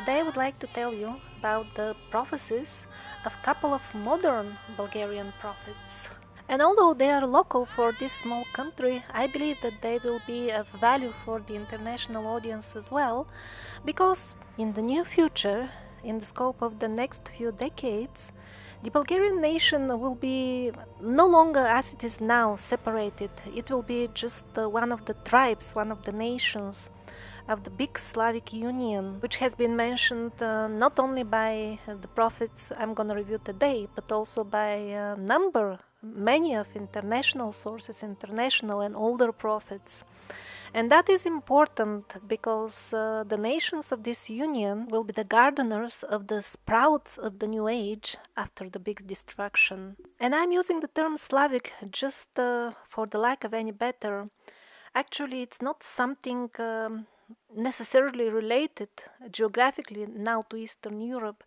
Today I would like to tell you about the prophecies of a couple of modern Bulgarian prophets. And although they are local for this small country, I believe that they will be of value for the international audience as well, because in the near future, in the scope of the next few decades, the Bulgarian nation will be no longer as it is now separated. It will be just one of the tribes, one of the nations of the big Slavic Union, which has been mentioned not only by the prophets I'm going to review today, but also by many of international sources, international and older prophets. And that is important because the nations of this union will be the gardeners of the sprouts of the new age after the big destruction. And I'm using the term Slavic just for the lack of any better. Actually, it's not something necessarily related geographically now to Eastern Europe,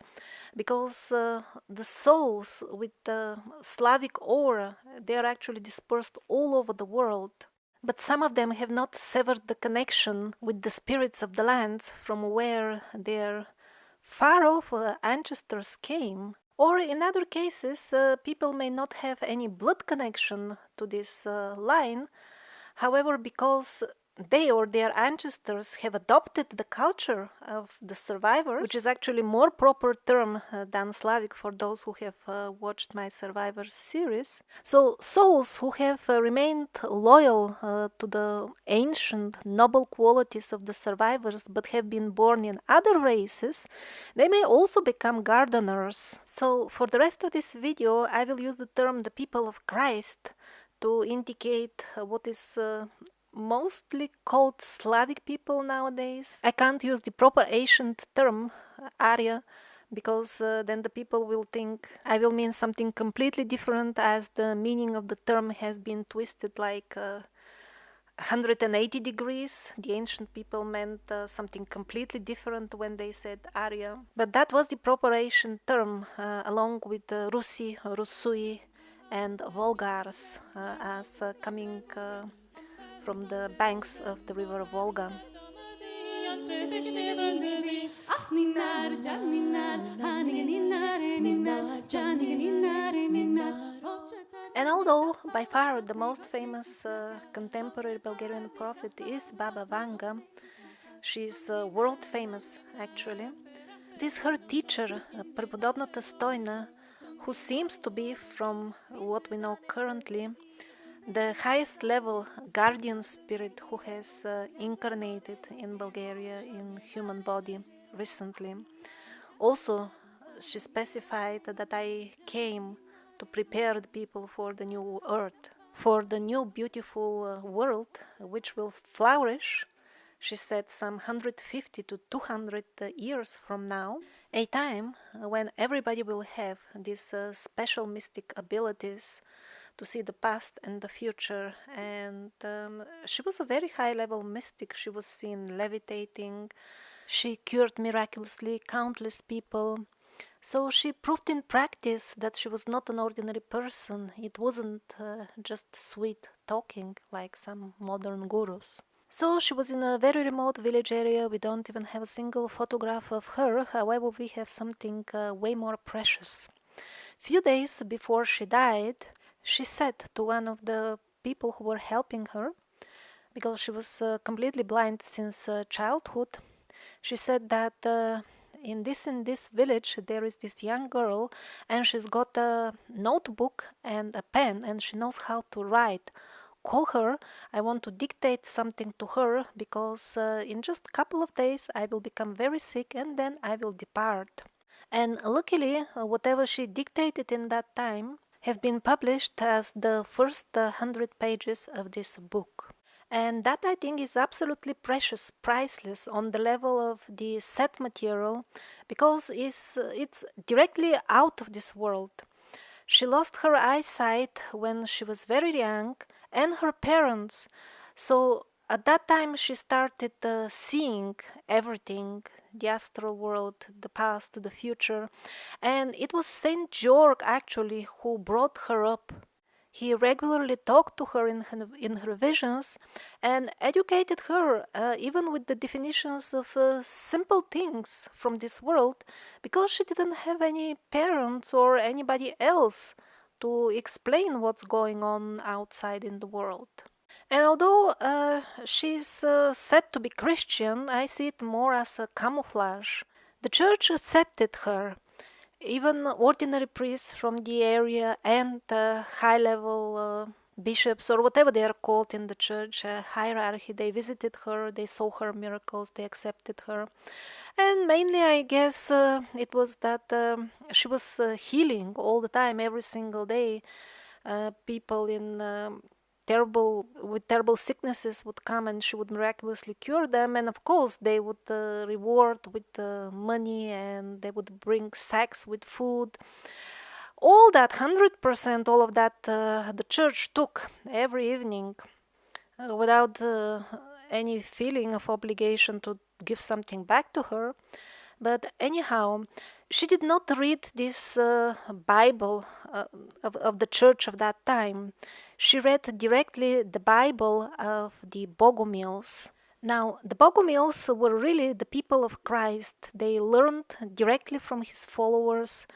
because the souls with the Slavic aura, they are actually dispersed all over the world. But some of them have not severed the connection with the spirits of the lands from where their far-off ancestors came. Or in other cases, people may not have any blood connection to this line. However, because they or their ancestors have adopted the culture of the survivors, which is actually more proper term than Slavic for those who have watched my Survivors series. So souls who have remained loyal to the ancient noble qualities of the survivors but have been born in other races, they may also become gardeners. So for the rest of this video I will use the term the people of Christ to indicate what is mostly called Slavic people nowadays. I can't use the proper ancient term, Arya, because then the people will think I will mean something completely different, as the meaning of the term has been twisted like 180 degrees. The ancient people meant something completely different when they said Arya. But that was the proper ancient term, along with Rusi, Rusui, and Volgars as coming from the banks of the river Volga. And although by far the most famous contemporary Bulgarian prophet is Baba Vanga, she's world famous actually, it is her teacher, Преподобната Стойна, who seems to be, from what we know currently, the highest level guardian spirit who has incarnated in Bulgaria in human body recently. Also, she specified that I came to prepare the people for the new earth, for the new beautiful world which will flourish, she said, some 150 to 200 years from now, a time when everybody will have these special mystic abilities to see the past and the future. And she was a very high-level mystic. She was seen levitating. She cured miraculously countless people. So she proved in practice that she was not an ordinary person. It wasn't just sweet talking like some modern gurus. So she was in a very remote village area. We don't even have a single photograph of her. However, we have something way more precious. Few days before she died, she said to one of the people who were helping her, because she was completely blind since childhood, she said that in this village there is this young girl, and she's got a notebook and a pen, and she knows how to write. Call her. I want to dictate something to her, because in just a couple of days I will become very sick and then I will depart. And luckily, whatever she dictated in that time has been published as the first 100 pages of this book. And that, I think, is absolutely precious, priceless on the level of the set material, because it's directly out of this world. She lost her eyesight when she was very young, and her parents. So at that time she started seeing everything, the astral world, the past, the future. And it was Saint George actually who brought her up. He regularly talked to her in her visions and educated her even with the definitions of simple things from this world, because she didn't have any parents or anybody else to explain what's going on outside in the world. And although she's said to be Christian, I see it more as a camouflage. The church accepted her. Even ordinary priests from the area and high level bishops, or whatever they are called in the church hierarchy, they visited her, they saw her miracles, they accepted her. And mainly, I guess, it was that she was healing all the time, every single day. People in terrible sicknesses would come and she would miraculously cure them, and of course they would reward with money, and they would bring sacks with food. All that 100%, all of that the church took every evening without any feeling of obligation to give something back to her. But anyhow, she did not read this Bible of the church of that time. She read directly the Bible of the Bogomils. Now, the Bogomils were really the people of Christ. They learned directly from his followers.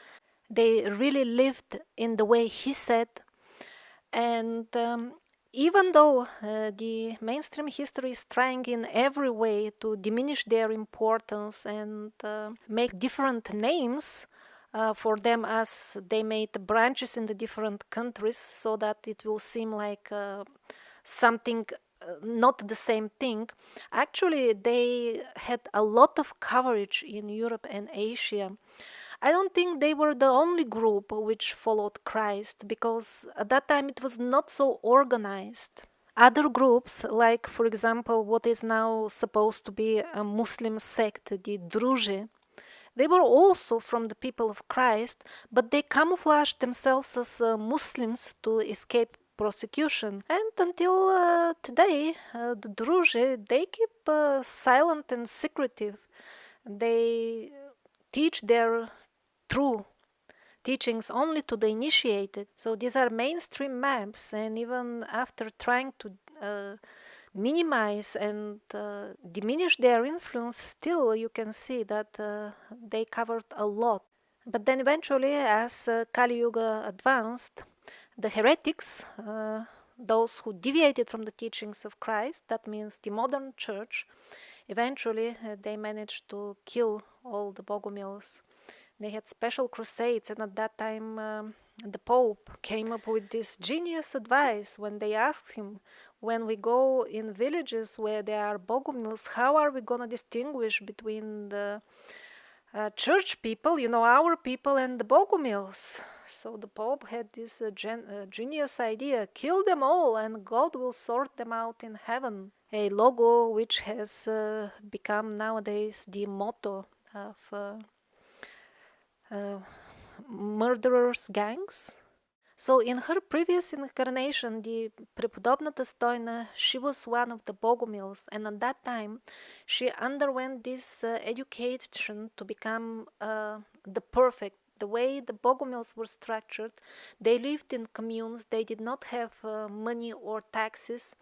They really lived in the way he said. And even though the mainstream history is trying in every way to diminish their importance and make different names for them, as they made branches in the different countries, so that it will seem like something not the same thing. Actually, they had a lot of coverage in Europe and Asia. I don't think they were the only group which followed Christ, because at that time it was not so organized. Other groups, like for example what is now supposed to be a Muslim sect, the Druze, they were also from the people of Christ, but they camouflaged themselves as Muslims to escape prosecution. And until today, the Druze, they keep silent and secretive. They teach their true teachings only to the initiated. So these are mainstream maps, and even after trying to minimize and diminish their influence, still you can see that they covered a lot. But then eventually, as Kali Yuga advanced, the heretics, those who deviated from the teachings of Christ, that means the modern church, eventually they managed to kill all the Bogomils. They had special crusades, and at that time the Pope came up with this genius advice when they asked him, when we go in villages where there are Bogomils, how are we going to distinguish between the church people, our people, and the Bogomils? So the Pope had this genius idea: kill them all and God will sort them out in heaven. A logo which has become nowadays the motto of murderers' gangs. So in her previous incarnation, the Prepodobna Dostojna, she was one of the Bogomils, and at that time she underwent this education to become the perfect. The way the Bogomils were structured, they lived in communes, they did not have money or taxes,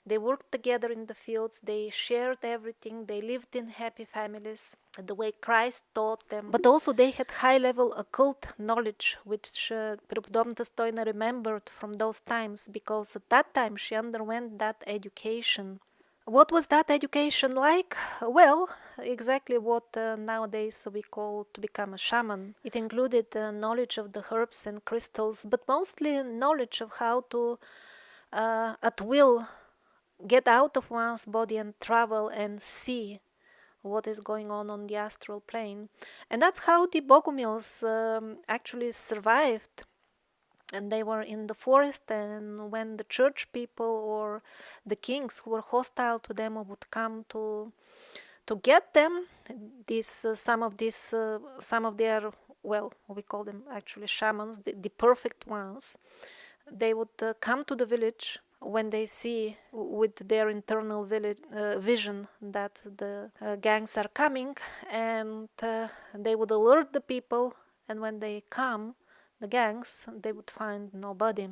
they worked together in the fields, they shared everything, they lived in happy families, the way Christ taught them. But also they had high-level occult knowledge, which Prepodobna Dostojna remembered from those times, because at that time she underwent that education. What was that education like? Well, exactly what nowadays we call to become a shaman. It included knowledge of the herbs and crystals, but mostly knowledge of how to, at will, get out of one's body and travel and see what is going on the astral plane. And that's how the Bogomils actually survived. And they were in the forest, and when the church people or the kings who were hostile to them would come to get them, some of their, well, we call them actually shamans, the perfect ones, they would come to the village when they see with their internal vision that the gangs are coming, and they would alert the people, and when they come, the gangs, they would find nobody.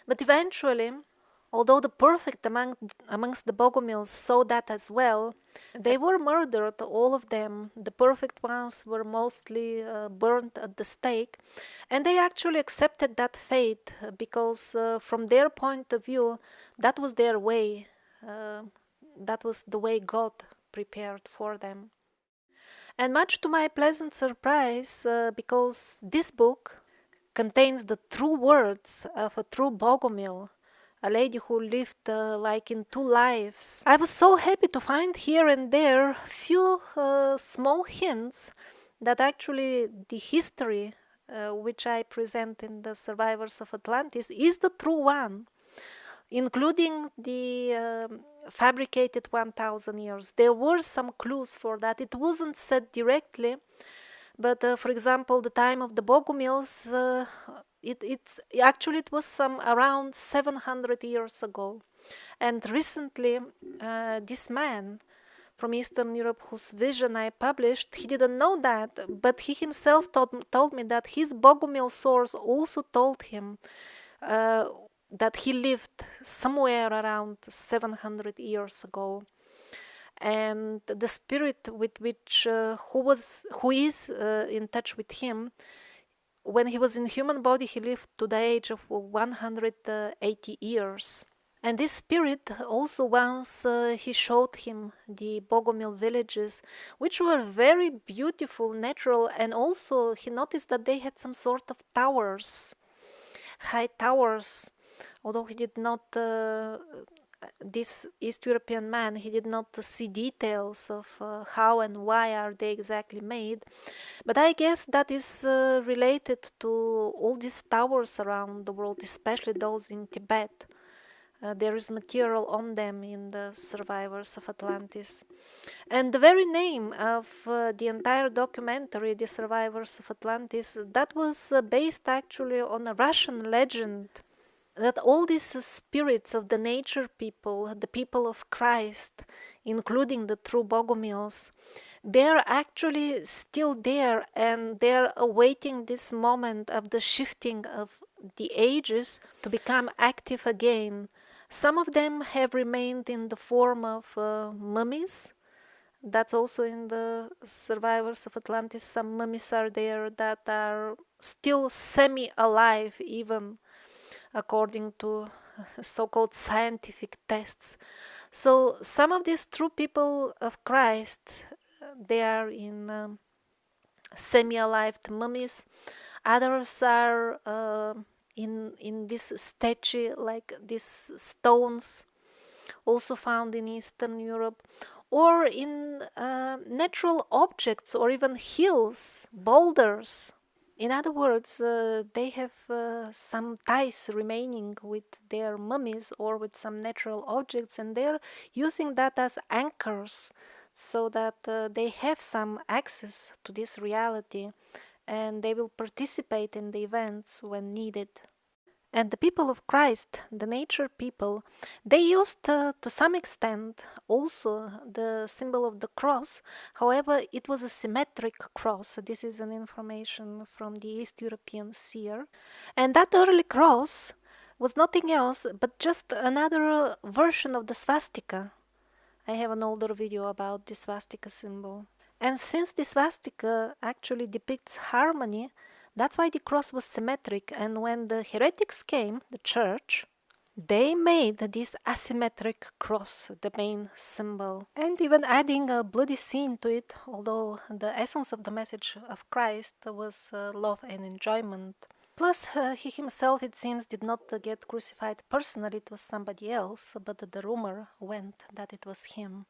But eventually, although the perfect amongst the Bogomils saw that as well, they were murdered, all of them. The perfect ones were mostly burned at the stake, and they actually accepted that fate because, from their point of view, that was their way. That was the way God prepared for them. And much to my pleasant surprise, because this book contains the true words of a true Bogomil, a lady who lived like in two lives. I was so happy to find here and there few small hints that actually the history which I present in the Survivors of Atlantis is the true one, including the fabricated 1000 years. There were some clues for that. It wasn't said directly, but for example, the time of the Bogomils, it was some around 700 years ago. And recently, this man from Eastern Europe, whose vision I published, he didn't know that, but he himself told me that his Bogomil source also told him that he lived somewhere around 700 years ago. And the spirit with which who is in touch with him, when he was in human body, he lived to the age of 180 years. And this spirit also once he showed him the Bogomil villages, which were very beautiful, natural, and also he noticed that they had some sort of towers, high towers, although he did not this East European man, he did not see details of how and why are they exactly made, but I guess that is related to all these towers around the world, especially those in Tibet. There is material on them in the Survivors of Atlantis. And the very name of the entire documentary, The Survivors of Atlantis, that was based actually on a Russian legend that all these spirits of the nature people, the people of Christ, including the true Bogomils, they're actually still there, and they're awaiting this moment of the shifting of the ages to become active again. Some of them have remained in the form of mummies. That's also in the Survivors of Atlantis. Some mummies are there that are still semi-alive, even according to so-called scientific tests. So some of these true people of Christ, they are in semi-alive mummies. Others are in this statue, like these stones, also found in Eastern Europe, or in natural objects, or even hills, boulders. In other words, they have some ties remaining with their mummies or with some natural objects, and they're using that as anchors so that they have some access to this reality, and they will participate in the events when needed. And the people of Christ, the nature people, they used to some extent also the symbol of the cross. However, it was a symmetric cross. This is an information from the East European seer. And that early cross was nothing else but just another version of the swastika. I have an older video about the swastika symbol. And since the swastika actually depicts harmony, that's why the cross was symmetric. And when the heretics came, the church, they made this asymmetric cross the main symbol, and even adding a bloody scene to it, although the essence of the message of Christ was love and enjoyment. Plus, he himself, it seems, did not get crucified personally, it was somebody else, but the rumor went that it was him.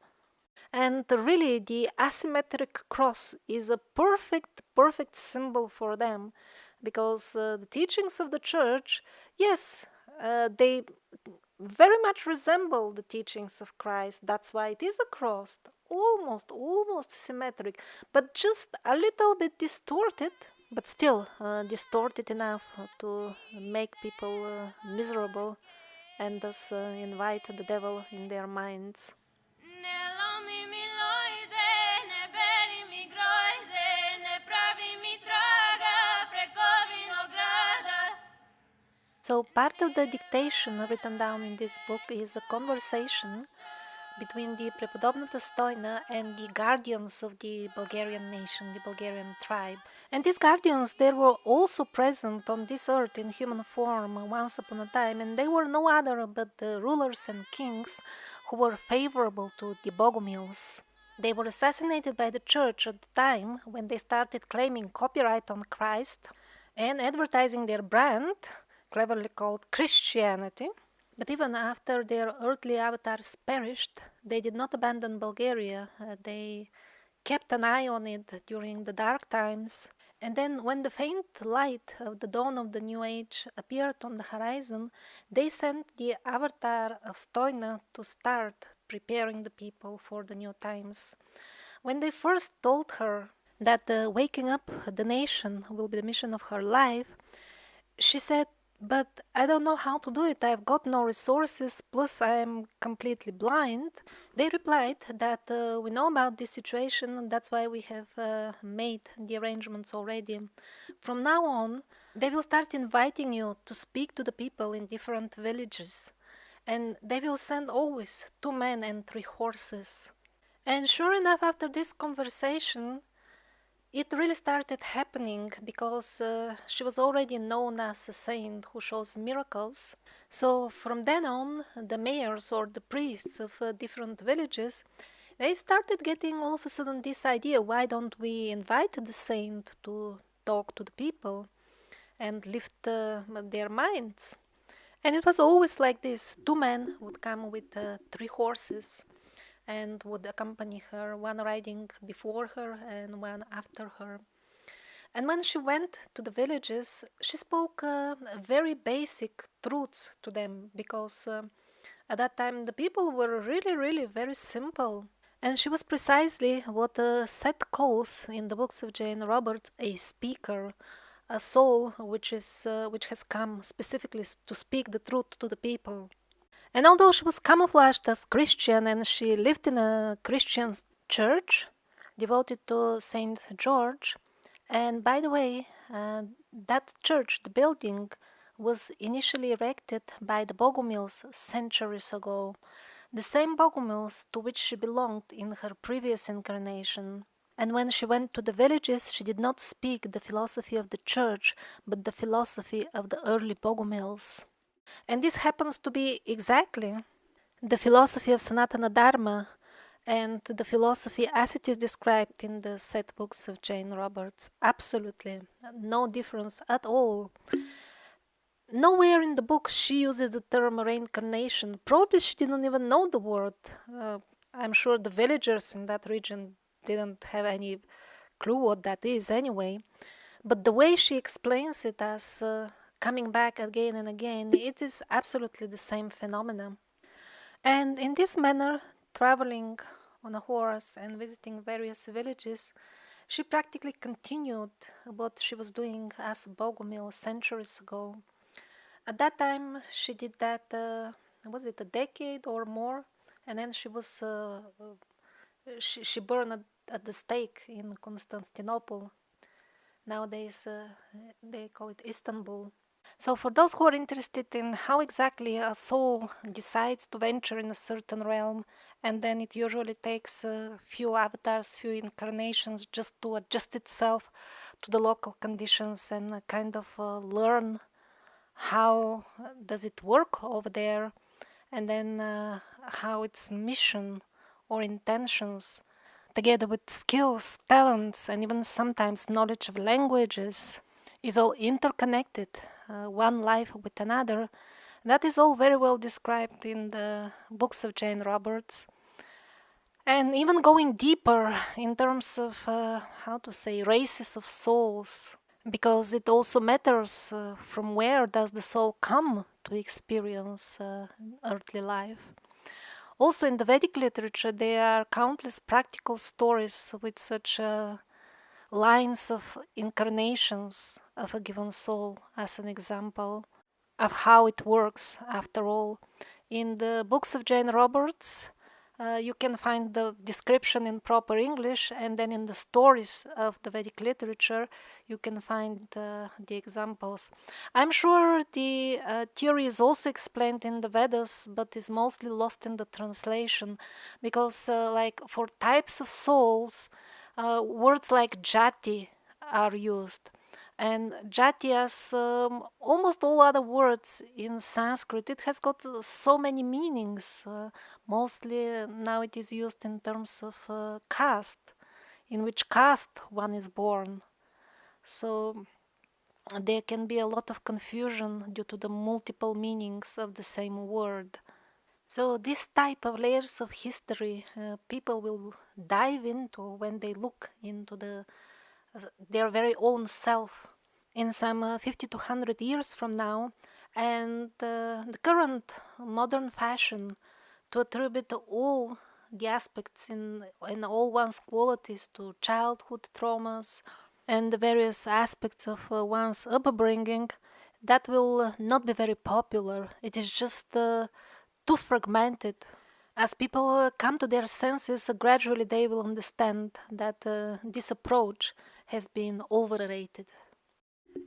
And really, the asymmetric cross is a perfect symbol for them, because the teachings of the church, yes, they very much resemble the teachings of Christ. That's why it is a cross, almost symmetric, but just a little bit distorted, but still distorted enough to make people miserable, and thus invite the devil in their minds. So part of the dictation written down in this book is a conversation between the Prepodobnata Stoina and the guardians of the Bulgarian nation, the Bulgarian tribe. And these guardians, they were also present on this earth in human form once upon a time, and they were no other but the rulers and kings who were favorable to the Bogomils. They were assassinated by the church at the time when they started claiming copyright on Christ and advertising their brand, cleverly called Christianity. But even after their earthly avatars perished, they did not abandon Bulgaria. They kept an eye on it during the dark times. And then, when the faint light of the dawn of the new age appeared on the horizon, they sent the avatar of Stoina to start preparing the people for the new times. When they first told her that waking up the nation will be the mission of her life, she said, "But I don't know how to do it. I've got no resources, plus I am completely blind." They replied that we know about this situation, that's why we have made the arrangements already. From now on, they will start inviting you to speak to the people in different villages, and they will send always 2 men and 3 horses. And sure enough, after this conversation, it really started happening because she was already known as a saint who shows miracles. So from then on, the mayors or the priests of different villages, they started getting all of a sudden this idea, why don't we invite the saint to talk to the people and lift their minds? And it was always like this. 2 men would come with 3 horses and would accompany her, one riding before her and one after her. And when she went to the villages, she spoke very basic truths to them because at that time the people were really very simple. And she was precisely what Seth calls in the books of Jane Roberts a speaker, a soul which has come specifically to speak the truth to the people. And although she was camouflaged as Christian and she lived in a Christian church devoted to Saint George, and by the way, that church, the building, was initially erected by the Bogomils centuries ago, the same Bogomils to which she belonged in her previous incarnation. And when she went to the villages, she did not speak the philosophy of the church, but the philosophy of the early Bogomils. And this happens to be exactly the philosophy of Sanatana Dharma and the philosophy as it is described in the set books of Jane Roberts. Absolutely no difference at all. Nowhere in the book she uses the term reincarnation. Probably she didn't even know the word. I'm sure the villagers in that region didn't have any clue what that is anyway. But the way she explains it as coming back again and again, it is absolutely the same phenomenon. And in this manner, traveling on a horse and visiting various villages, she practically continued what she was doing as a Bogomil centuries ago. At that time, she did that, was it a decade or more? And then she burned at the stake in Constantinople. Nowadays, they call it Istanbul. So for those who are interested in how exactly a soul decides to venture in a certain realm, and then it usually takes a few avatars, few incarnations just to adjust itself to the local conditions and kind of learn how does it work over there, and then how its mission or intentions, together with skills, talents, and even sometimes knowledge of languages, is all interconnected, one life with another. That is all very well described in the books of Jane Roberts. And even going deeper in terms of, races of souls, because it also matters from where does the soul come to experience earthly life. Also in the Vedic literature there are countless practical stories with such lines of incarnations of a given soul as an example of how it works after all. In the books of Jane Roberts, You can find the description in proper English, and then in the stories of the Vedic literature, you can find the examples. I'm sure the theory is also explained in the Vedas, but is mostly lost in the translation, because, like for types of souls, words like jati are used. And jati, as almost all other words in Sanskrit, it has got so many meanings. Mostly now it is used in terms of caste, in which caste one is born. So there can be a lot of confusion due to the multiple meanings of the same word. So this type of layers of history people will dive into when they look into their very own self in some 50 to 100 years from now, and the current modern fashion to attribute all the aspects in all one's qualities to childhood traumas and the various aspects of one's upbringing, that will not be very popular. It is just too fragmented. As people come to their senses, gradually they will understand that this approach has been overrated.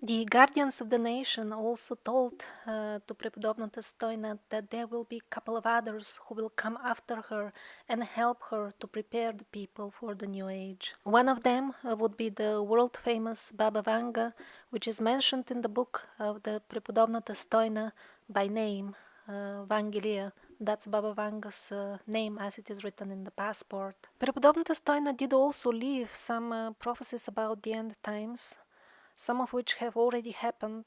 The guardians of the nation also told to Prepodobna Stoina that there will be a couple of others who will come after her and help her to prepare the people for the new age. One of them would be the world famous Baba Vanga, which is mentioned in the book of the Prepodobna Stoina by name, Vangelia. That's Baba Vanga's name as it is written in the passport. Prepodobna Stoina did also leave some prophecies about the end times, some of which have already happened,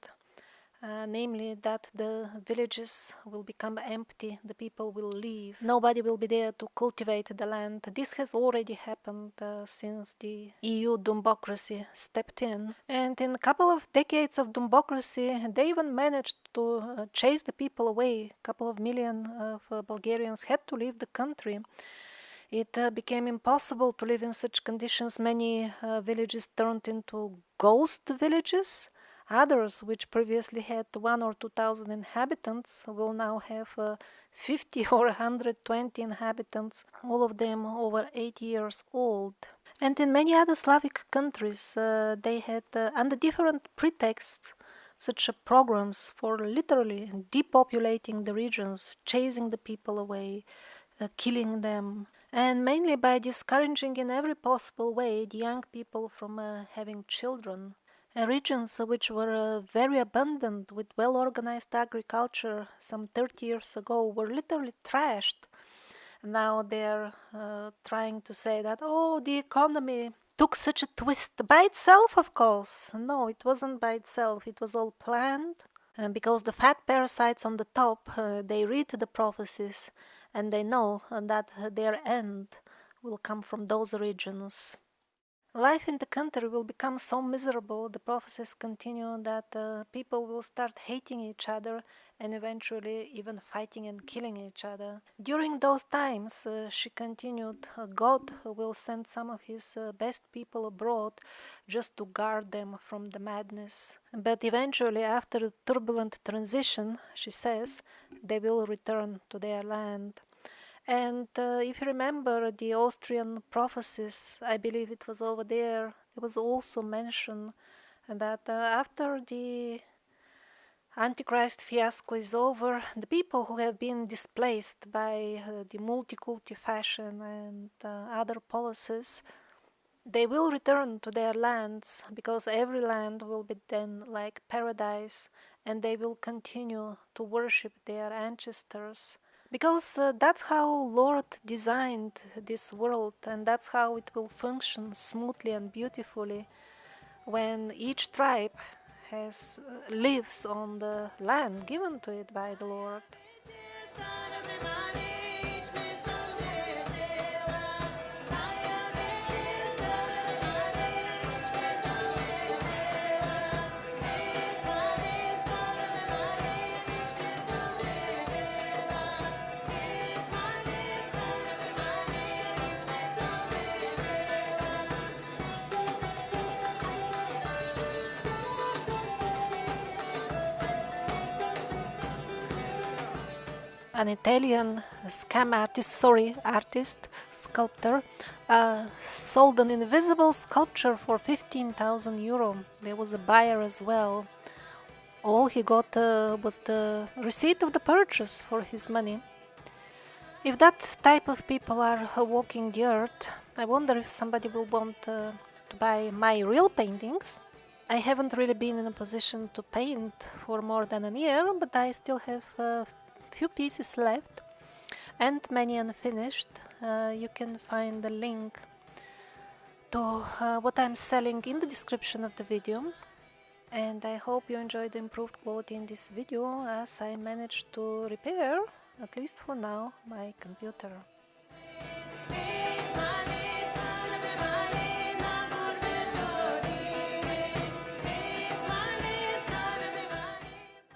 namely that the villages will become empty, the people will leave, nobody will be there to cultivate the land. This has already happened since the EU democracy stepped in. And in a couple of decades of democracy, they even managed to chase the people away. A couple of million of Bulgarians had to leave the country. It became impossible to live in such conditions. Many villages turned into ghost villages. Others, which previously had 1 or 2,000 inhabitants, will now have 50 or 120 inhabitants, all of them over 8 years old. And in many other Slavic countries, they had, under different pretexts, such programs for literally depopulating the regions, chasing the people away, killing them, and mainly by discouraging in every possible way the young people from having children. Regions which were very abundant with well-organized agriculture some 30 years ago were literally trashed. Now they're trying to say that, oh, the economy took such a twist by itself, of course. No, it wasn't by itself. It was all planned. Because the fat parasites on the top, they read the prophecies and they know that their end will come from those regions. Life in the country will become so miserable, the prophecies continue, that people will start hating each other and eventually even fighting and killing each other. During those times, she continued, God will send some of his best people abroad just to guard them from the madness. But eventually, after a turbulent transition, she says, they will return to their land. And if you remember the Austrian prophecies, I believe it was over there, it was also mentioned that after the Antichrist fiasco is over, the people who have been displaced by the multi-culti fashion and other policies, they will return to their lands, because every land will be then like paradise, and they will continue to worship their ancestors. Because that's how Lord designed this world, and that's how it will function smoothly and beautifully when each tribe lives on the land given to it by the Lord. an Italian artist, sculptor, sold an invisible sculpture for 15,000 euro. There was a buyer as well. All he got was the receipt of the purchase for his money. If that type of people are walking the earth, I wonder if somebody will want to buy my real paintings. I haven't really been in a position to paint for more than a year, but I still have a few pieces left and many unfinished. You can find the link to what I'm selling in the description of the video. And I hope you enjoyed the improved quality in this video, as I managed to repair, at least for now, my computer.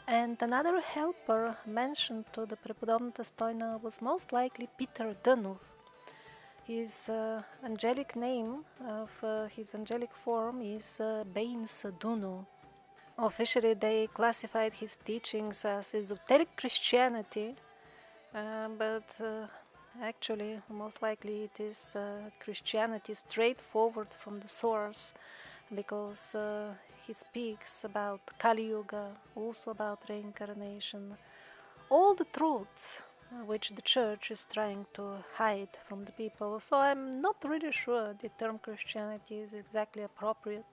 And another helper mentioned to the Prepodobna Dostojna was most likely Peter Dönov. His angelic name of his angelic form is Baines Dunu. Officially, they classified his teachings as esoteric Christianity, but actually, most likely it is Christianity straightforward from the source, because he speaks about Kali Yuga, also about reincarnation, all the truths which the church is trying to hide from the people. So I'm not really sure the term Christianity is exactly appropriate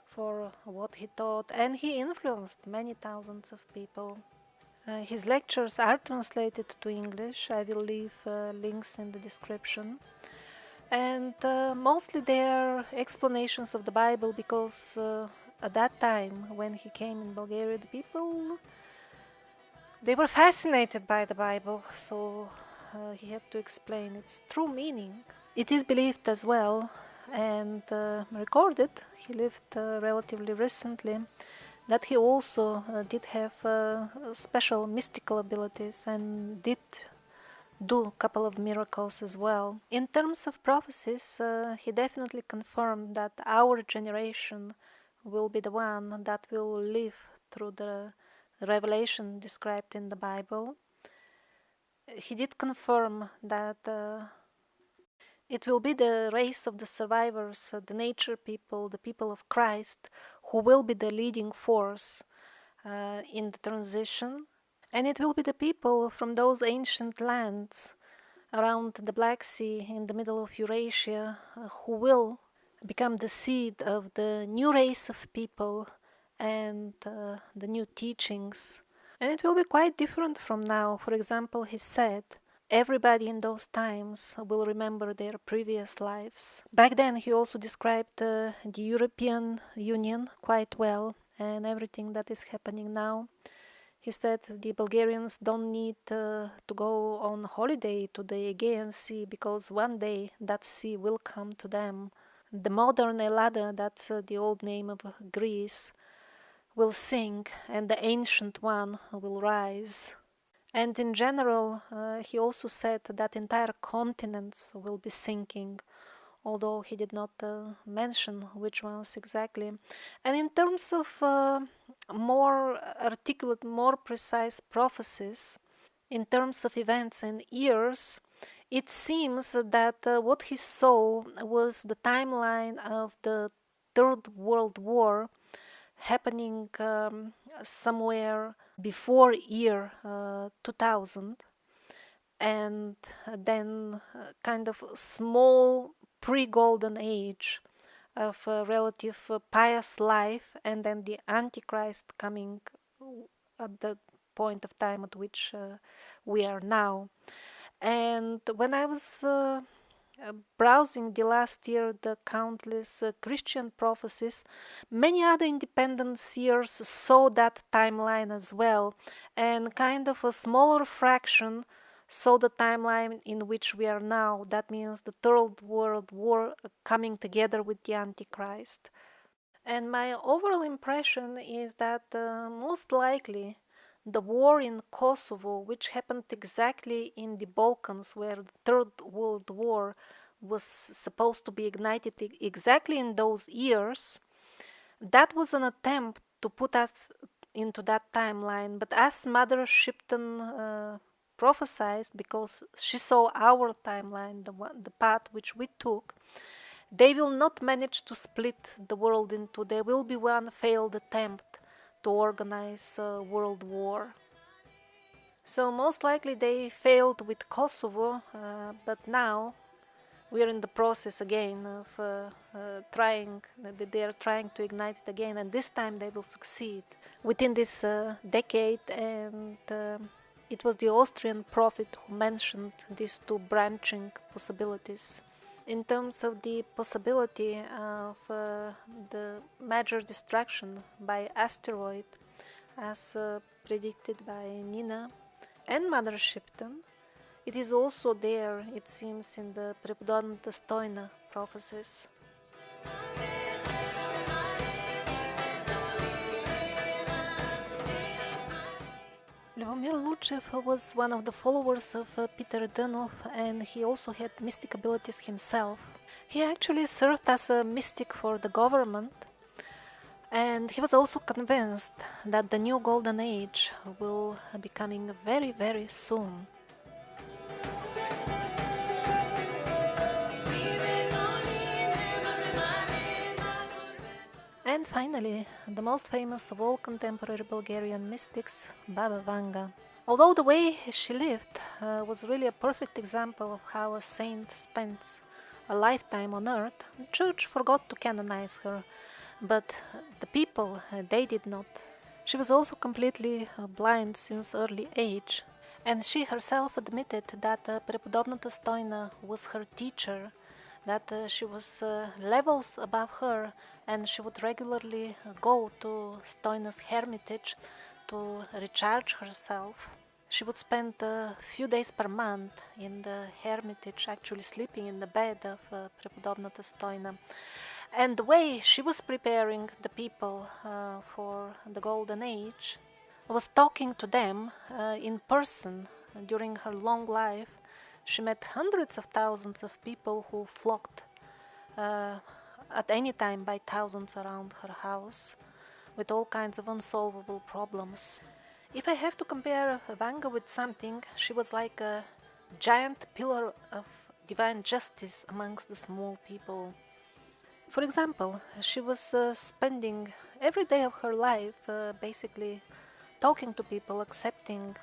for what he taught, and he influenced many thousands of people. His lectures are translated to English. I will leave links in the description. And mostly they are explanations of the Bible, because at that time when he came in Bulgaria, the people, they were fascinated by the Bible, so he had to explain its true meaning. It is believed as well and recorded, he lived relatively recently, that he also did have special mystical abilities and did do a couple of miracles as well. In terms of prophecies, he definitely confirmed that our generation will be the one that will live through the revelation described in the Bible. He did confirm that it will be the race of the survivors, the nature people, the people of Christ, who will be the leading force in the transition. And it will be the people from those ancient lands around the Black Sea in the middle of Eurasia who will become the seed of the new race of people and the new teachings. And it will be quite different from now. For example, he said, everybody in those times will remember their previous lives. Back then he also described the European Union quite well and everything that is happening now. He said the Bulgarians don't need to go on holiday to the Aegean Sea, because one day that sea will come to them. The modern Ellada, that's the old name of Greece, will sink and the ancient one will rise. And in general, he also said that entire continents will be sinking, although he did not mention which ones exactly. And in terms of more articulate, more precise prophecies, in terms of events and years, it seems that what he saw was the timeline of the Third World War happening somewhere before year 2000, and then kind of small pre-golden age of a relative pious life, and then the Antichrist coming at the point of time at which we are now. And when I was browsing the last year the countless Christian prophecies, many other independent seers saw that timeline as well, and kind of a smaller fraction saw the timeline in which we are now. That means the Third World War coming together with the Antichrist. And my overall impression is that most likely the war in Kosovo, which happened exactly in the Balkans, where the Third World War was supposed to be ignited exactly in those years, that was an attempt to put us into that timeline. But as Mother Shipton prophesied, because she saw our timeline, the path which we took, they will not manage to split the world into. There will be one failed attempt to organize a world war. So most likely they failed with Kosovo, but now we are in the process again of trying. They are trying to ignite it again, and this time they will succeed within this decade. And it was the Austrian prophet who mentioned these two branching possibilities. In terms of the possibility of the major destruction by asteroid, as predicted by Nina and Mother Shipton, it is also there, it seems, in the Prepodobnata Stoina prophecies. Ljubomir Lucev was one of the followers of Peter Denov, and he also had mystic abilities himself. He actually served as a mystic for the government, and he was also convinced that the new golden age will be coming very, very soon. And finally, the most famous of all contemporary Bulgarian mystics, Baba Vanga. Although the way she lived was really a perfect example of how a saint spends a lifetime on earth, the church forgot to canonize her, but the people, they did not. She was also completely blind since early age, and she herself admitted that Prepodobnata Stoina was her teacher, that she was levels above her, and she would regularly go to Stoina's hermitage to recharge herself. She would spend a few days per month in the hermitage, actually sleeping in the bed of Prepodobnata Stoina. And the way she was preparing the people for the Golden Age was talking to them in person. During her long life, she met hundreds of thousands of people who flocked at any time by thousands around her house with all kinds of unsolvable problems. If I have to compare Vanga with something, she was like a giant pillar of divine justice amongst the small people. For example, she was spending every day of her life basically talking to people, accepting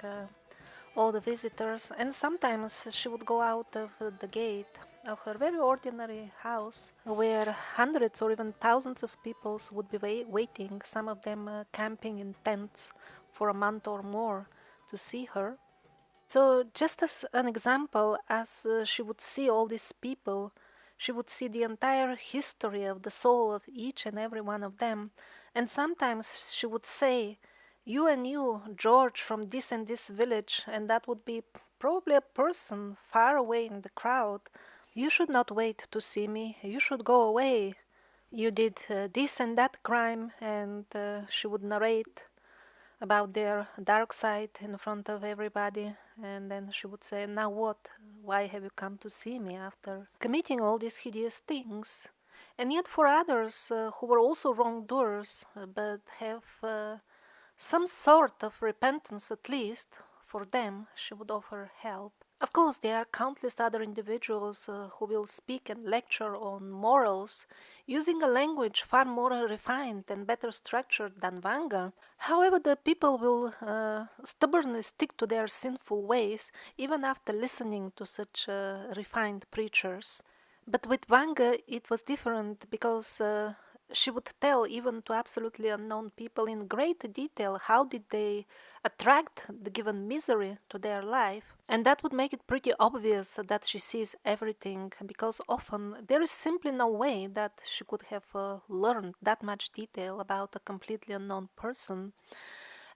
all the visitors, and sometimes she would go out of the gate of her very ordinary house, where hundreds or even thousands of people would be waiting, some of them camping in tents for a month or more to see her. So just as an example, as she would see all these people, she would see the entire history of the soul of each and every one of them, and sometimes she would say, "You and you, George, from this and this village," and that would be probably a person far away in the crowd. "You should not wait to see me, you should go away. You did this and that crime," and she would narrate about their dark side in front of everybody, and then she would say, "Now what? Why have you come to see me after committing all these hideous things?" And yet for others who were also wrongdoers, but have some sort of repentance at least, for them she would offer help. Of course, there are countless other individuals who will speak and lecture on morals using a language far more refined and better structured than Vanga. However, the people will stubbornly stick to their sinful ways even after listening to such refined preachers. But with Vanga it was different, because she would tell even to absolutely unknown people in great detail how did they attract the given misery to their life, and that would make it pretty obvious that she sees everything, because often there is simply no way that she could have learned that much detail about a completely unknown person.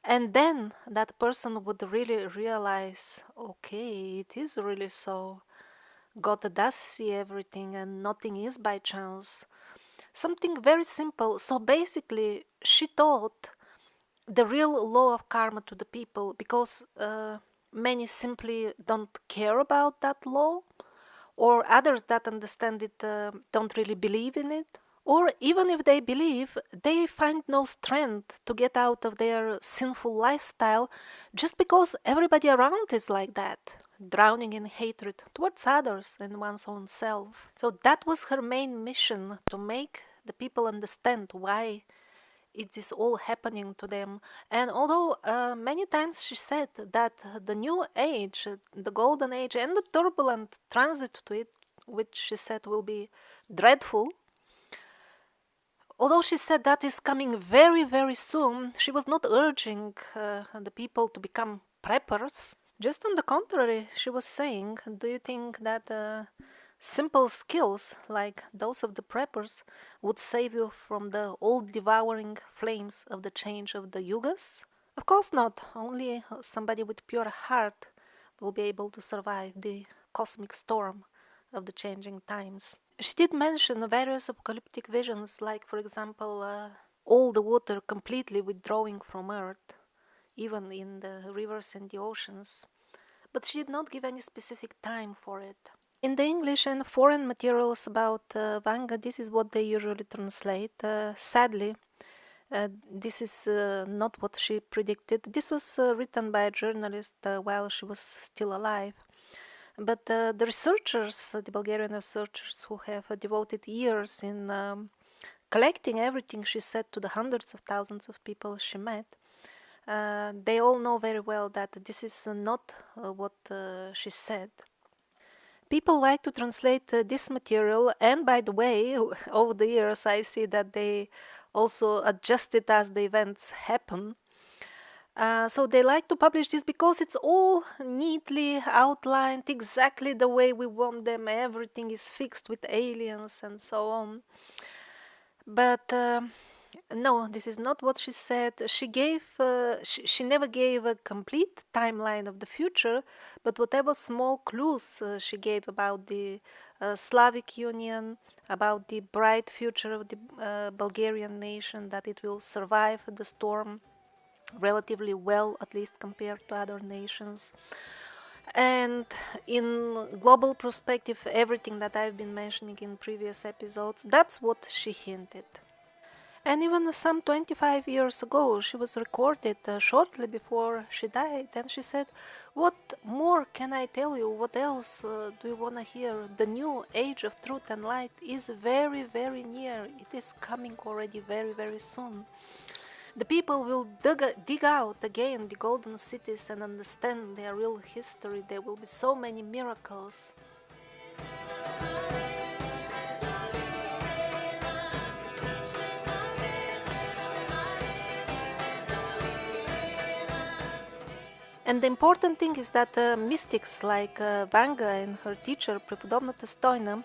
And then that person would really realize, okay, it is really so. God does see everything and nothing is by chance. Something very simple. So basically, she taught the real law of karma to the people, because many simply don't care about that law, or others that understand it don't really believe in it, Or even if they believe, they find no strength to get out of their sinful lifestyle just because everybody around is like that, drowning in hatred towards others and one's own self. So that was her main mission, to make the people understand why it is all happening to them. And although many times she said that the new age, the golden age, and the turbulent transit to it, which she said will be dreadful, although she said that is coming very, very soon, she was not urging the people to become preppers. Just on the contrary, she was saying, do you think that simple skills like those of the preppers would save you from the all-devouring flames of the change of the yugas? Of course not. Only somebody with pure heart will be able to survive the cosmic storm of the changing times. She did mention various apocalyptic visions, like, for example, all the water completely withdrawing from Earth, even in the rivers and the oceans. But she did not give any specific time for it. In the English and foreign materials about Vanga, this is what they usually translate. Sadly, this is not what she predicted. This was written by a journalist while she was still alive. But the researchers, the Bulgarian researchers who have devoted years in collecting everything she said to the hundreds of thousands of people she met, they all know very well that this is not what she said. People like to translate this material, and by the way, over the years I see that they also adjust it as the events happen. So they like to publish this because it's all neatly outlined exactly the way we want them. Everything is fixed with aliens and so on. But no, this is not what she said. She never gave a complete timeline of the future, but whatever small clues she gave about the Slavic Union, about the bright future of the Bulgarian nation, that it will survive the storm relatively well, at least compared to other nations. And in global perspective, everything that I've been mentioning in previous episodes, that's what she hinted. And even some 25 years ago, she was recorded shortly before she died, and she said, what more can I tell you? What else do you want to hear? The new age of truth and light is very, very near. It is coming already very, very soon. The people will dig out again the golden cities and understand their real history. There will be so many miracles. And the important thing is that mystics like Vanga and her teacher, Prepodobna Testoina,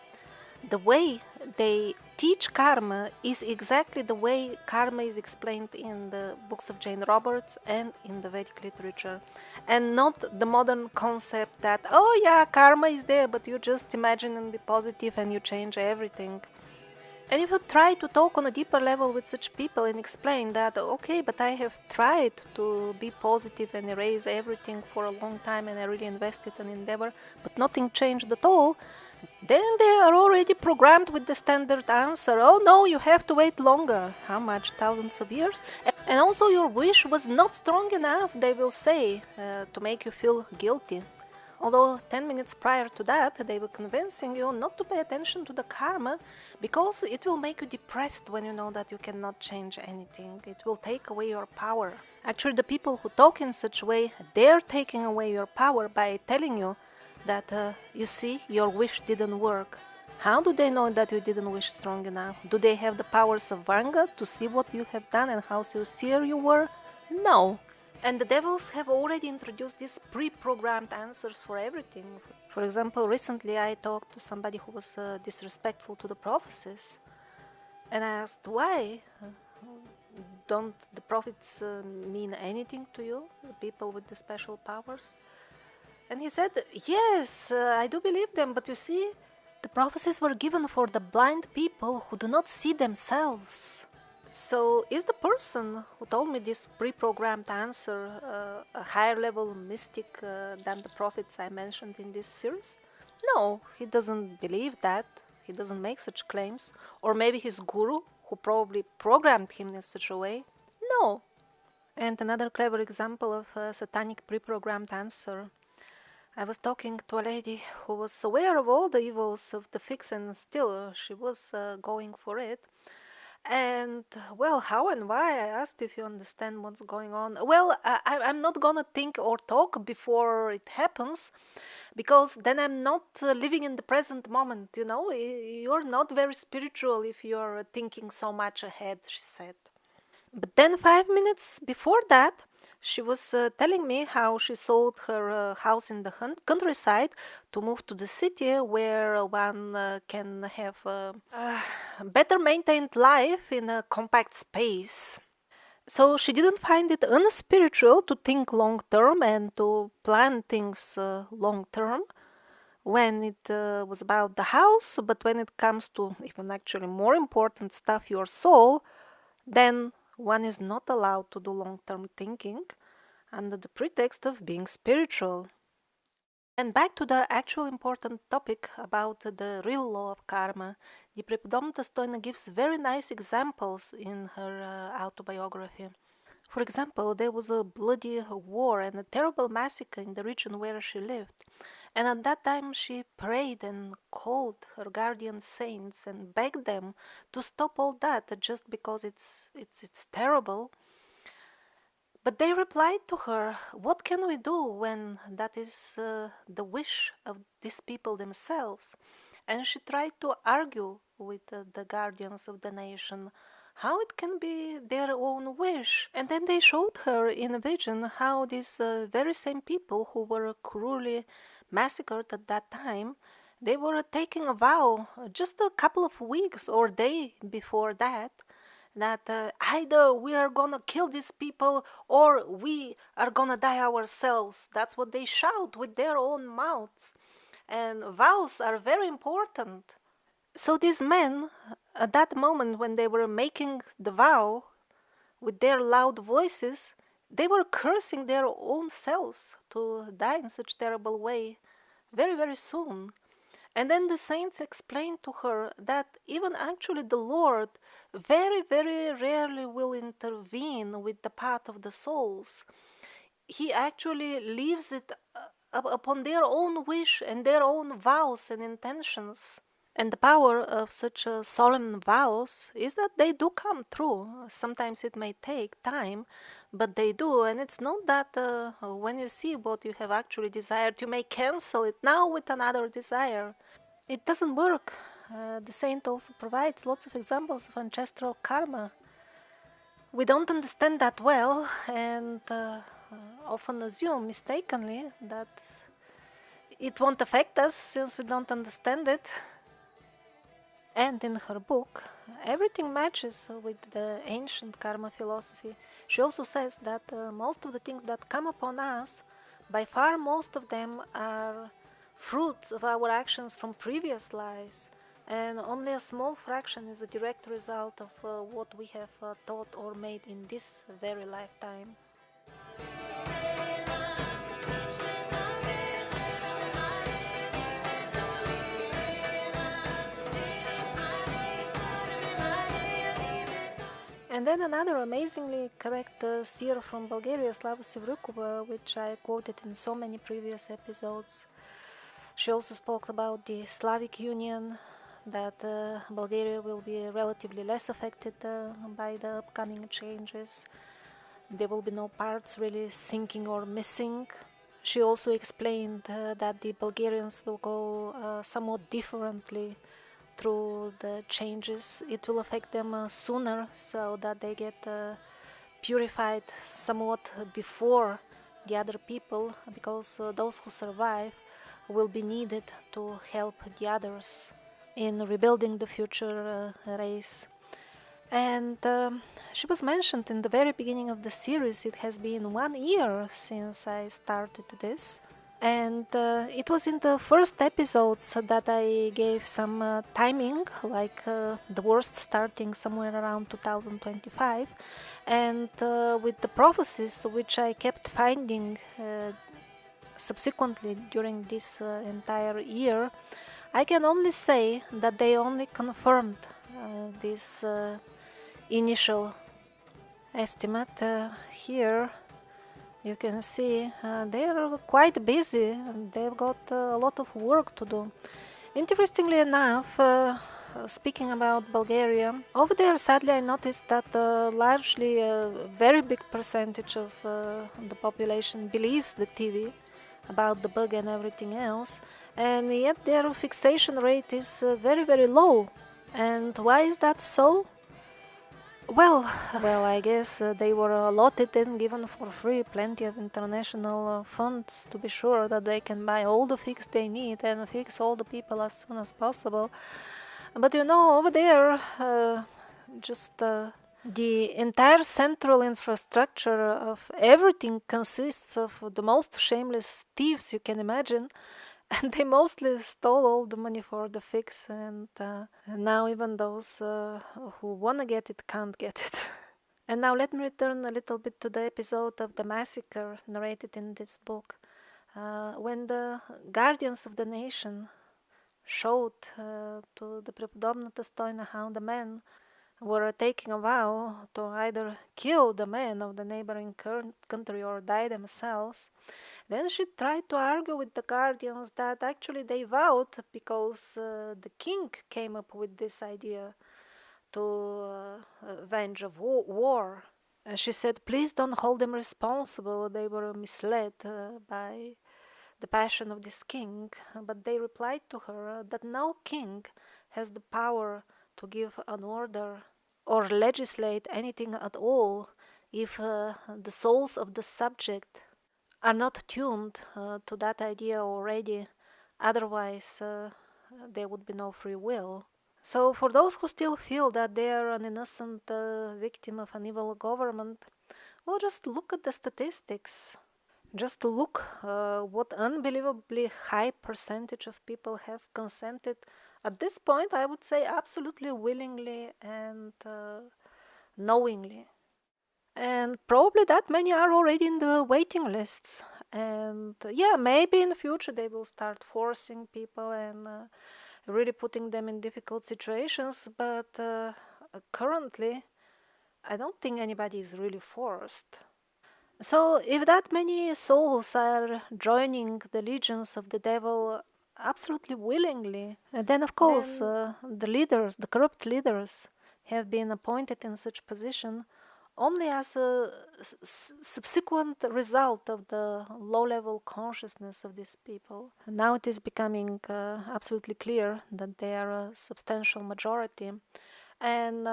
the way they teach karma is exactly the way karma is explained in the books of Jane Roberts and in the Vedic literature, and not the modern concept that, oh yeah, karma is there, but you just imagine and be positive and you change everything. And if you try to talk on a deeper level with such people and explain that, okay, but I have tried to be positive and erase everything for a long time and I really invested in endeavor, but nothing changed at all, then they are already programmed with the standard answer, oh no, you have to wait longer. How much? Thousands of years? And also your wish was not strong enough, they will say, to make you feel guilty. Although 10 minutes prior to that, they were convincing you not to pay attention to the karma because it will make you depressed when you know that you cannot change anything. It will take away your power. Actually, the people who talk in such a way, they're taking away your power by telling you that, you see, your wish didn't work. How do they know that you didn't wish strong enough? Do they have the powers of Vanga to see what you have done and how sincere you were? No. And the devils have already introduced these pre-programmed answers for everything. For example, recently I talked to somebody who was disrespectful to the prophecies. And I asked, why? Don't the prophets mean anything to you, the people with the special powers? And he said, yes, I do believe them, but you see, the prophecies were given for the blind people who do not see themselves. So is the person who told me this pre-programmed answer a higher level mystic than the prophets I mentioned in this series? No, he doesn't believe that. he doesn't make such claims. Or maybe his guru, who probably programmed him in such a way. No. And another clever example of a satanic pre-programmed answer. I was talking to a lady who was aware of all the evils of the fix, and still she was going for it. And, well, how and why? I asked if you understand what's going on. Well, I'm not gonna think or talk before it happens, because then I'm not living in the present moment, you know? You're not very spiritual if you're thinking so much ahead, she said. But then 5 minutes before that, she was telling me how she sold her house in the countryside to move to the city where one can have a better maintained life in a compact space. So she didn't find it unspiritual to think long term and to plan things long term when it was about the house, but when it comes to even actually more important stuff, your soul, then one is not allowed to do long-term thinking under the pretext of being spiritual. And back to the actual important topic about the real law of karma, the Prepodobnata Stoina gives very nice examples in her autobiography. For example, there was a bloody war and a terrible massacre in the region where she lived. And at that time she prayed and called her guardian saints and begged them to stop all that just because it's terrible. But they replied to her, what can we do when that is the wish of these people themselves? And she tried to argue with the guardians of the nation how it can be their own wish. And then they showed her in a vision how these very same people who were cruelly massacred at that time, they were taking a vow just a couple of weeks or day before that either we are gonna kill these people or we are gonna die ourselves. That's what they shout with their own mouths. And vows are very important. So these men, at that moment when they were making the vow with their loud voices, they were cursing their own selves to die in such terrible way very, very soon. And then the saints explained to her that even actually the Lord very, very rarely will intervene with the path of the souls. He actually leaves it upon their own wish and their own vows and intentions. And the power of such solemn vows is that they do come true. Sometimes it may take time, but they do. And it's not that when you see what you have actually desired, you may cancel it now with another desire. It doesn't work. The saint also provides lots of examples of ancestral karma. We don't understand that well and often assume mistakenly that it won't affect us since we don't understand it. And in her book, everything matches with the ancient karma philosophy. She also says that most of the things that come upon us, by far most of them are fruits of our actions from previous lives, and only a small fraction is a direct result of what we have thought or made in this very lifetime. And then another amazingly correct seer from Bulgaria, Slava Sivrukova, which I quoted in so many previous episodes. She also spoke about the Slavic Union, that Bulgaria will be relatively less affected by the upcoming changes. There will be no parts really sinking or missing. She also explained that the Bulgarians will go somewhat differently through the changes. It will affect them sooner, so that they get purified somewhat before the other people, because those who survive will be needed to help the others in rebuilding the future race. And she was mentioned in the very beginning of the series. It has been 1 year since I started this. And it was in the first episodes that I gave some timing, like the worst starting somewhere around 2025. And with the prophecies, which I kept finding subsequently during this entire year, I can only say that they only confirmed this initial estimate. Here you can see they're quite busy and they've got a lot of work to do. Interestingly enough, speaking about Bulgaria, over there sadly I noticed that largely a very big percentage of the population believes the TV about the bug and everything else, and yet their fixation rate is very, very low. And why is that so? Well, I guess they were allotted and given for free plenty of international funds to be sure that they can buy all the fix they need and fix all the people as soon as possible. But you know, over there, just the entire central infrastructure of everything consists of the most shameless thieves you can imagine. And they mostly stole all the money for the fix, and now even those who wanna get it can't get it. And now let me return a little bit to the episode of the massacre narrated in this book. When the guardians of the nation showed to the Prepodobna Dostojna how the men were taking a vow to either kill the men of the neighboring country or die themselves, then she tried to argue with the guardians that actually they vowed because the king came up with this idea to avenge a war. She said, please don't hold them responsible. They were misled by the passion of this king. But they replied to her that no king has the power to give an order or legislate anything at all if the souls of the subject are not tuned to that idea already. Otherwise, there would be no free will. So, for those who still feel that they are an innocent victim of an evil government, well, just look at the statistics. Just look what unbelievably high percentage of people have consented at this point, I would say absolutely willingly and knowingly. And probably that many are already in the waiting lists. And yeah, maybe in the future they will start forcing people and really putting them in difficult situations. But currently, I don't think anybody is really forced. So if that many souls are joining the legions of the devil absolutely willingly, then of course the leaders, the corrupt leaders, have been appointed in such position only as a subsequent result of the low-level consciousness of these people. And now it is becoming absolutely clear that they are a substantial majority, and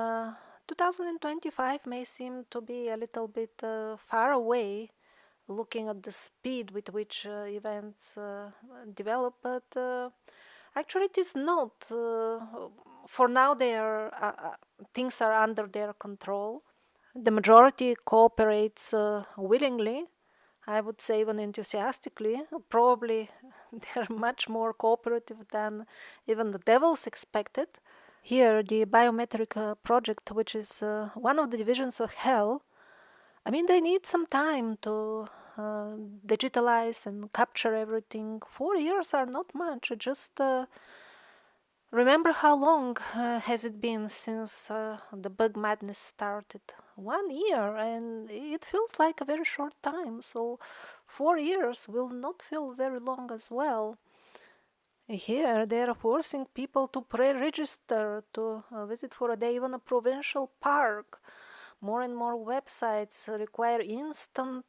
2025 may seem to be a little bit far away, looking at the speed with which events develop, but actually it is not. For now, things are under their control. The majority cooperates willingly, I would say even enthusiastically. Probably they're much more cooperative than even the devils expected. Here, the biometric project, which is one of the divisions of hell, I mean, they need some time to digitalize and capture everything. 4 years are not much. Just remember how long has it been since the bug madness started? 1 year, and it feels like a very short time. So 4 years will not feel very long as well. Here, they are forcing people to pre-register to visit for a day even a provincial park. More and more websites require instant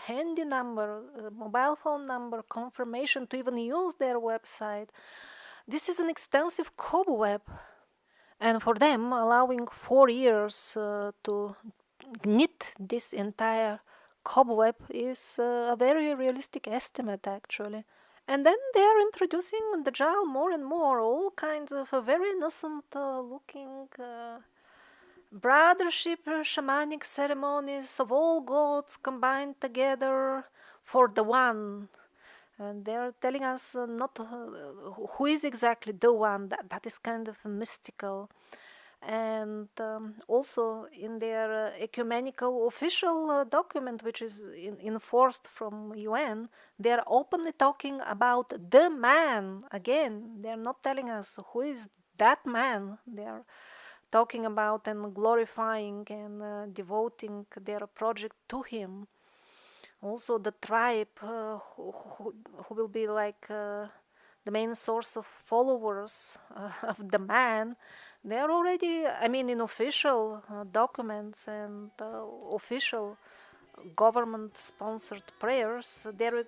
handy number, mobile phone number confirmation to even use their website. This is an extensive cobweb, and for them, allowing 4 years to knit this entire cobweb is a very realistic estimate, actually. And then they are introducing the Dajjal more and more, all kinds of very innocent looking brothership shamanic ceremonies of all gods combined together for the one. And they're telling us not who is exactly the one. That is kind of mystical. And also in their ecumenical official document, which is enforced from UN, they are openly talking about the man. Again, they are not telling us who is that man. They are talking about and glorifying and devoting their project to him. Also the tribe who will be like the main source of followers of the man, they are already, I mean, in official documents and official government sponsored prayers, they're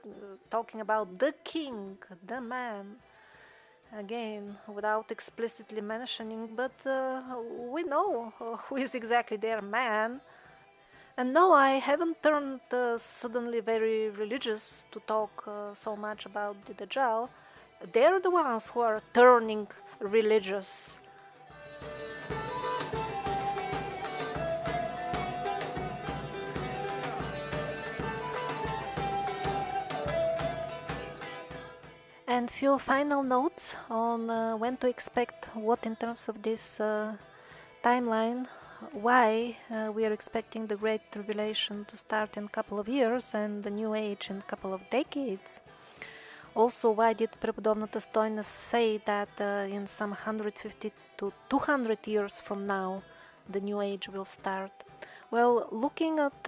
talking about the king, the man, again without explicitly mentioning, but we know who is exactly their man. And no, I haven't turned suddenly very religious to talk so much about the Dajjal. They're the ones who are turning religious. And few final notes on when to expect what in terms of this timeline, why we are expecting the Great Tribulation to start in a couple of years and the New Age in a couple of decades. Also, why did Prepodobnata Stoinis say that in some 150 to 200 years from now the New Age will start? Well, looking at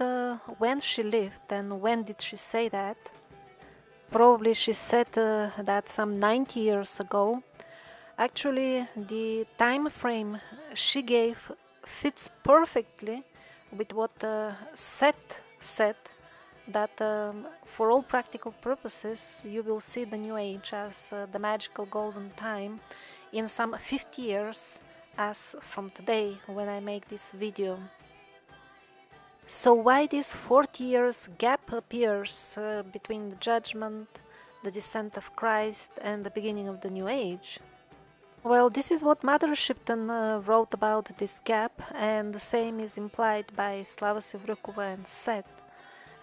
when she lived and when did she say that, probably she said that some 90 years ago. Actually, the time frame she gave fits perfectly with what Seth said, that for all practical purposes you will see the New Age as the magical golden time in some 50 years as from today when I make this video. So why this 40 years gap appears between the judgment, the descent of Christ and the beginning of the New Age? Well, this is what Mother Shipton wrote about this gap, and the same is implied by Slava Sevrukova and Seth,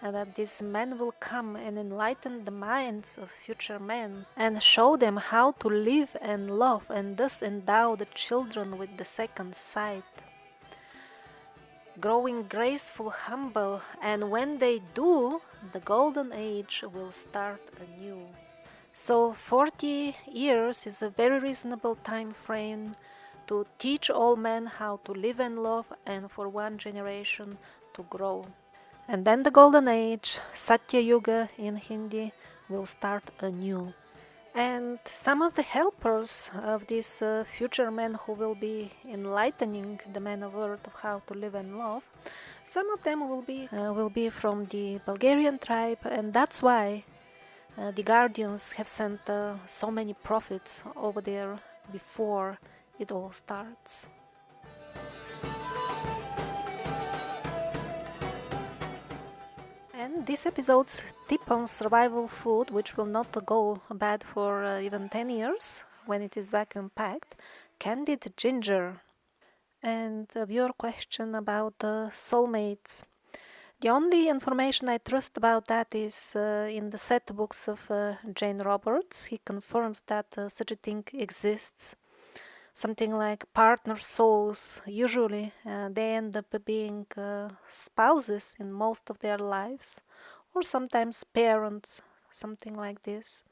and that these men will come and enlighten the minds of future men and show them how to live and love and thus endow the children with the second sight. Growing graceful, humble, and when they do, the golden age will start anew. So 40 years is a very reasonable time frame to teach all men how to live and love and for one generation to grow. And then the golden age, Satya Yuga in Hindi, will start anew. And some of the helpers of these future men who will be enlightening the men of earth of how to live and love, some of them will be from the Bulgarian tribe, and that's why the Guardians have sent so many prophets over there before it all starts. And this episode's tip on survival food, which will not go bad for even 10 years when it is vacuum packed, candied ginger. And a viewer question about soulmates. The only information I trust about that is in the set books of Jane Roberts. He confirms that such a thing exists. Something like partner souls. Usually they end up being spouses in most of their lives, or sometimes parents, something like this.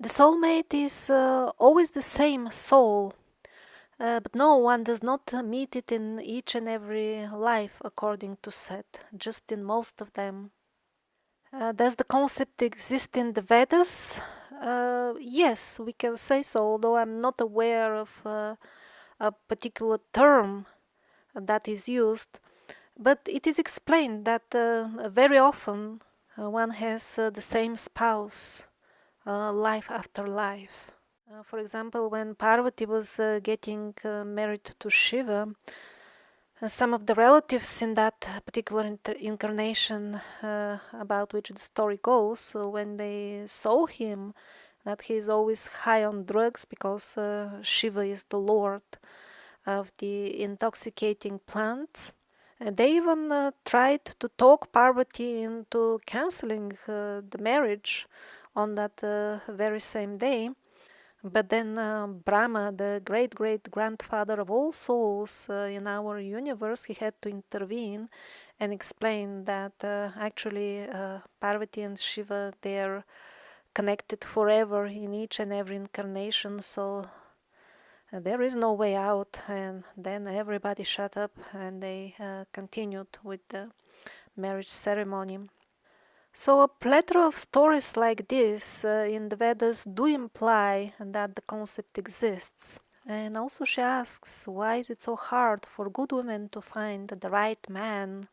The soulmate is always the same soul. But no, one does not meet it in each and every life according to Seth, just in most of them. Does the concept exist in the Vedas? Yes, we can say so, although I'm not aware of a particular term that is used. But it is explained that very often one has the same spouse life after life. For example, when Parvati was getting married to Shiva, some of the relatives in that particular incarnation about which the story goes, when they saw him, that he is always high on drugs because Shiva is the lord of the intoxicating plants. They even tried to talk Parvati into canceling the marriage on that very same day. But then Brahma, the great great grandfather of all souls in our universe, he had to intervene and explain that actually Parvati and Shiva, they're connected forever in each and every incarnation, so there is no way out. And then everybody shut up and they continued with the marriage ceremony. So a plethora of stories like this in the Vedas do imply that the concept exists. And also she asks, why is it so hard for good women to find the right man?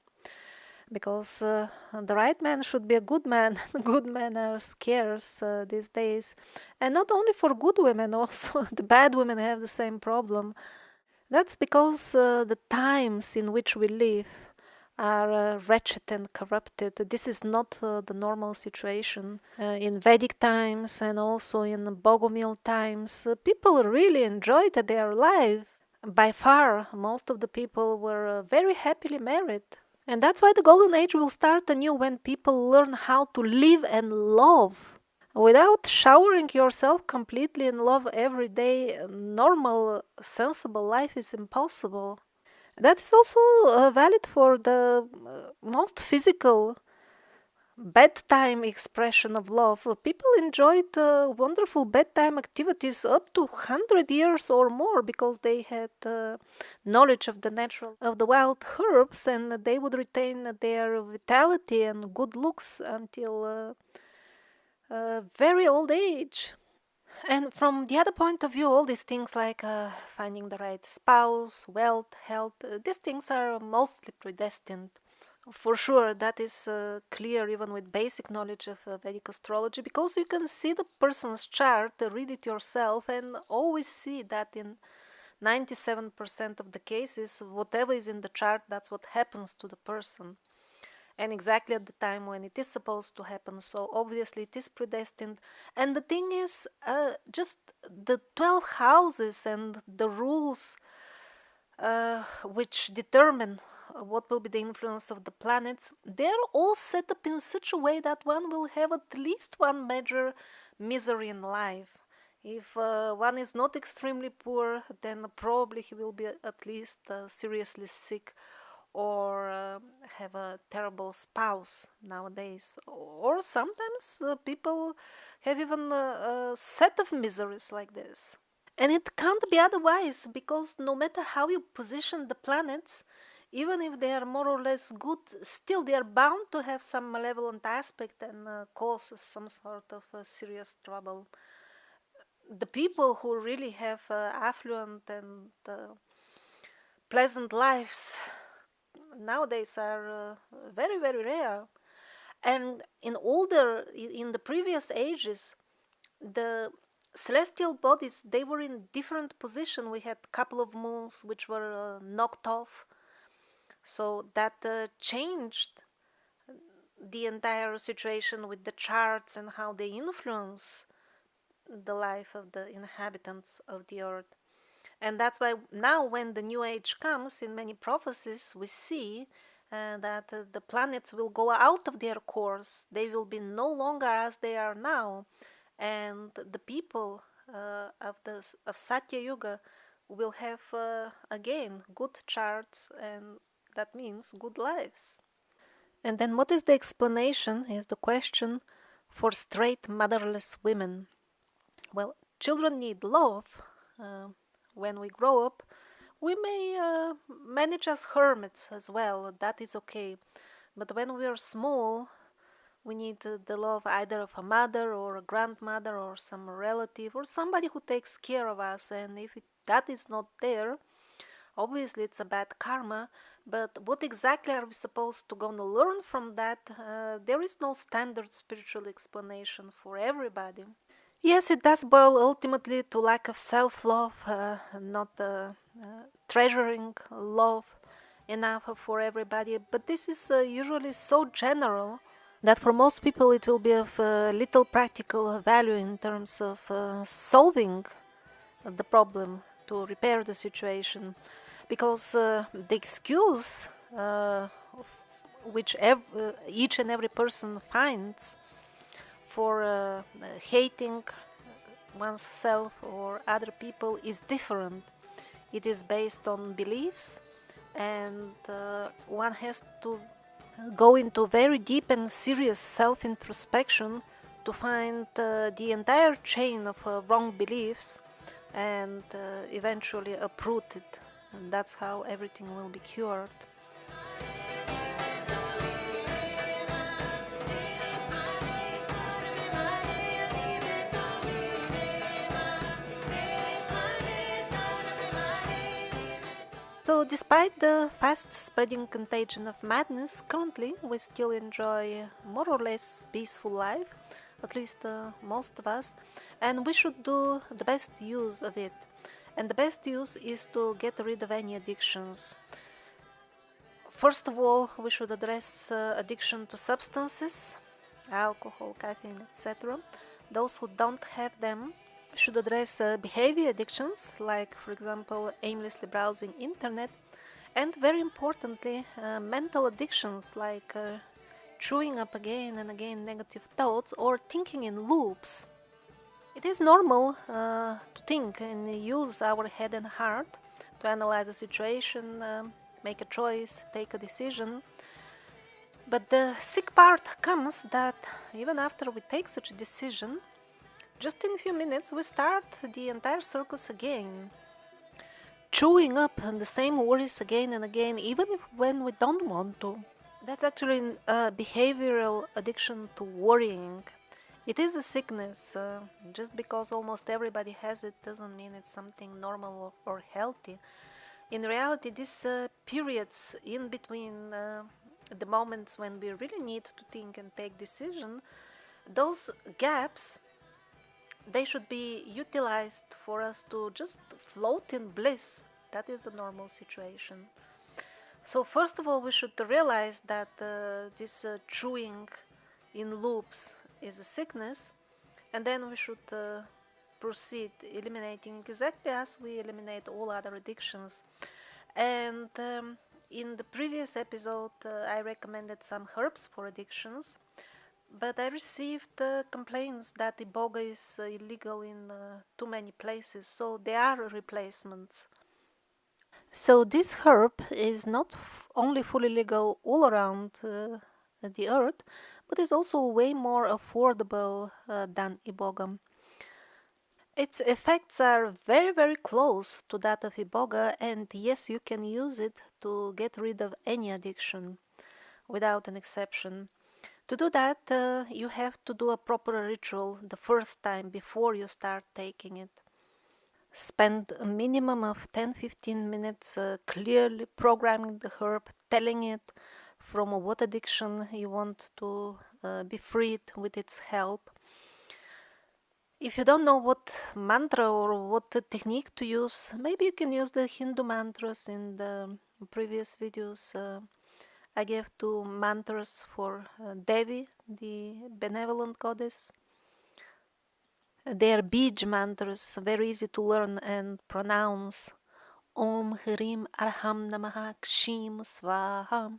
Because the right man should be a good man. Good men are scarce these days. And not only for good women, also the bad women have the same problem. That's because the times in which we live are wretched and corrupted. This is not the normal situation. In Vedic times and also in Bogomil times, people really enjoyed their lives. By far, most of the people were very happily married. And that's why the golden age will start anew when people learn how to live and love. Without showering yourself completely in love every day, normal, sensible life is impossible. That is also valid for the most physical bedtime expression of love. People enjoyed wonderful bedtime activities up to 100 years or more because they had knowledge of the natural, of the wild herbs, and they would retain their vitality and good looks until very old age. And from the other point of view, all these things like finding the right spouse, wealth, health, these things are mostly predestined. For sure, that is clear even with basic knowledge of Vedic astrology, because you can see the person's chart, read it yourself, and always see that in 97% of the cases, whatever is in the chart, that's what happens to the person. And exactly at the time when it is supposed to happen. So obviously it is predestined. And the thing is, just the 12 houses and the rules which determine what will be the influence of the planets, they're all set up in such a way that one will have at least one major misery in life. If one is not extremely poor, then probably he will be at least seriously sick or have a terrible spouse nowadays. Or sometimes people have even a set of miseries like this. And it can't be otherwise, because no matter how you position the planets, even if they are more or less good, still they are bound to have some malevolent aspect and cause some sort of serious trouble. The people who really have affluent and pleasant lives nowadays are very, very rare. And in the previous ages, the celestial bodies, they were in different position. We had a couple of moons which were knocked off, so that changed the entire situation with the charts and how they influence the life of the inhabitants of the earth. And that's why now when the new age comes, in many prophecies we see that the planets will go out of their course. They will be no longer as they are now, and the people of Satya Yuga will have again good charts, and that means good lives. And then what is the explanation is the question for straight motherless women. Well, children need love. Uh, when we grow up, we may manage as hermits as well, that is okay. But when we are small, we need the love either of a mother or a grandmother or some relative or somebody who takes care of us. And if that is not there, obviously it's a bad karma. But what exactly are we supposed to gonna learn from that? There is no standard spiritual explanation for everybody. Yes, it does boil ultimately to lack of self-love, not treasuring love enough for everybody. But this is usually so general that for most people it will be of little practical value in terms of solving the problem, to repair the situation, because the excuse which each and every person finds for hating oneself or other people is different. It is based on beliefs, and one has to go into very deep and serious self-introspection to find the entire chain of wrong beliefs and eventually uproot it. And that's how everything will be cured. So, despite the fast-spreading contagion of madness, currently we still enjoy more or less peaceful life, at least most of us, and we should do the best use of it. And the best use is to get rid of any addictions. First of all, we should address addiction to substances, alcohol, caffeine, etc. Those who don't have them should address behavior addictions, like, for example, aimlessly browsing internet, and very importantly, mental addictions, like chewing up again and again negative thoughts or thinking in loops. It is normal to think and use our head and heart to analyze a situation, make a choice, take a decision. But the sick part comes that even after we take such a decision, just in a few minutes we start the entire circus again, chewing up the same worries again and again, even when we don't want to. That's actually a behavioral addiction to worrying. It is a sickness. Just because almost everybody has it doesn't mean it's something normal or healthy. In reality, these periods in between the moments when we really need to think and take decision, those gaps, they should be utilized for us to just float in bliss. That is the normal situation. So first of all, we should realize that this chewing in loops is a sickness, and then we should proceed eliminating exactly as we eliminate all other addictions. And in the previous episode, I recommended some herbs for addictions, but I received complaints that iboga is illegal in too many places, so there are replacements. So this herb is not only fully legal all around the earth, but is also way more affordable than iboga. Its effects are very, very close to that of iboga, and yes, you can use it to get rid of any addiction without an exception. To do that, you have to do a proper ritual the first time before you start taking it. Spend a minimum of 10-15 minutes clearly programming the herb, telling it from what addiction you want to be freed with its help. If you don't know what mantra or what technique to use, maybe you can use the Hindu mantras. In the previous videos I gave 2 mantras for Devi, the benevolent goddess. They are Bij mantras, very easy to learn and pronounce. Om Hrim Arham Namaha Kshim Svaha.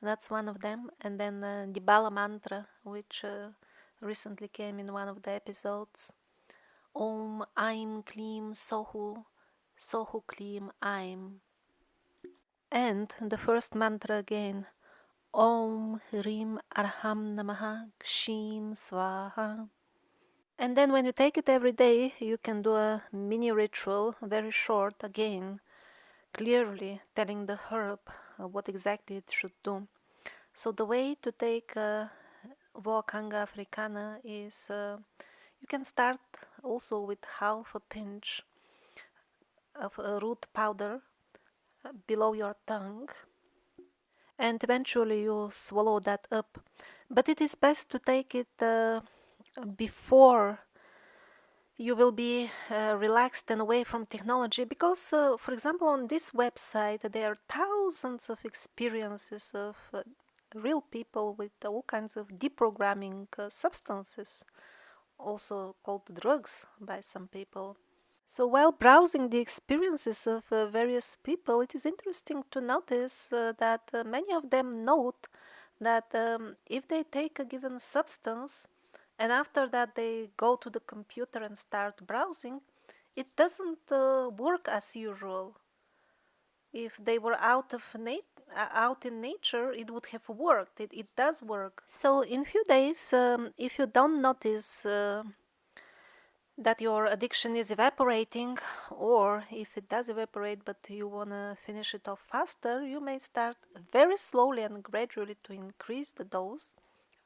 That's one of them. And then the Bala mantra, which recently came in one of the episodes. Om Aim Klim Sohu, Sohu Klim Aim. And the first mantra again. Om Hrim Arham Namaha Kshim Svaha. And then when you take it every day, you can do a mini ritual, very short again, clearly telling the herb what exactly it should do. So the way to take Voacanga africana is you can start also with half a pinch of root powder below your tongue, and eventually you swallow that up. But it is best to take it before you will be relaxed and away from technology, because for example on this website there are thousands of experiences of real people with all kinds of deprogramming substances, also called drugs by some people. So while browsing the experiences of various people, it is interesting to notice that many of them note that if they take a given substance and after that they go to the computer and start browsing, it doesn't work as usual. If they were out in nature, it would have worked. It does work. So in few days, if you don't notice that your addiction is evaporating, or if it does evaporate but you want to finish it off faster, you may start very slowly and gradually to increase the dose,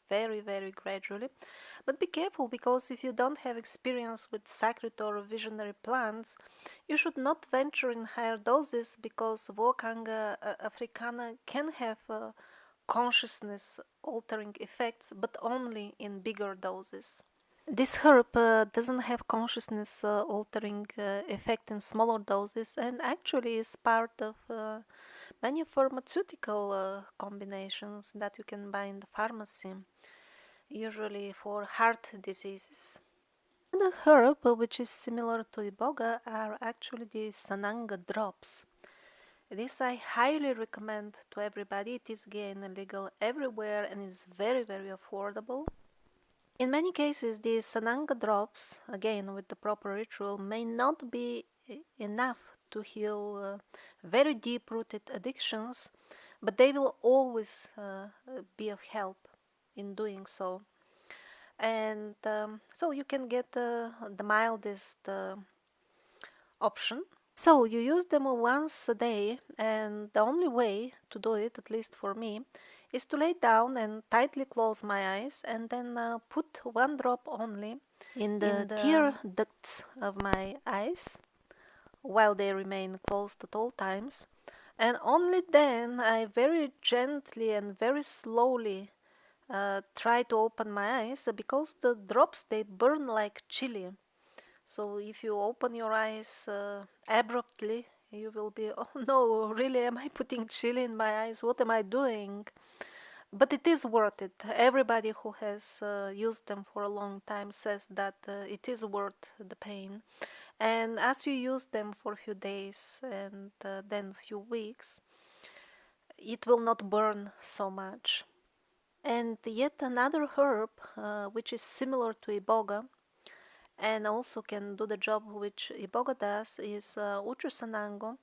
very, very gradually. But be careful, because if you don't have experience with sacred or visionary plants, you should not venture in higher doses, because Volcanga africana can have consciousness altering effects, but only in bigger doses. This herb doesn't have consciousness altering effect in smaller doses, and actually is part of many pharmaceutical combinations that you can buy in the pharmacy, usually for heart diseases. The herb which is similar to iboga are actually the sananga drops. This I highly recommend to everybody. It is again legal everywhere and is very, very affordable. In many cases, the sananga drops, again with the proper ritual, may not be enough to heal very deep-rooted addictions, but they will always be of help in doing so. And so you can get the mildest option. So you use them once a day, and the only way to do it, at least for me, is to lay down and tightly close my eyes, and then put one drop only in the tear ducts of my eyes while they remain closed at all times. And only then I very gently and very slowly try to open my eyes, because the drops, they burn like chili. So if you open your eyes abruptly, you will be, oh no, really, am I putting chili in my eyes? What am I doing? But it is worth it. Everybody who has used them for a long time says that it is worth the pain. And as you use them for a few days and then a few weeks, it will not burn so much. And yet another herb, which is similar to iboga, and also can do the job which iboga does, is uchusanango,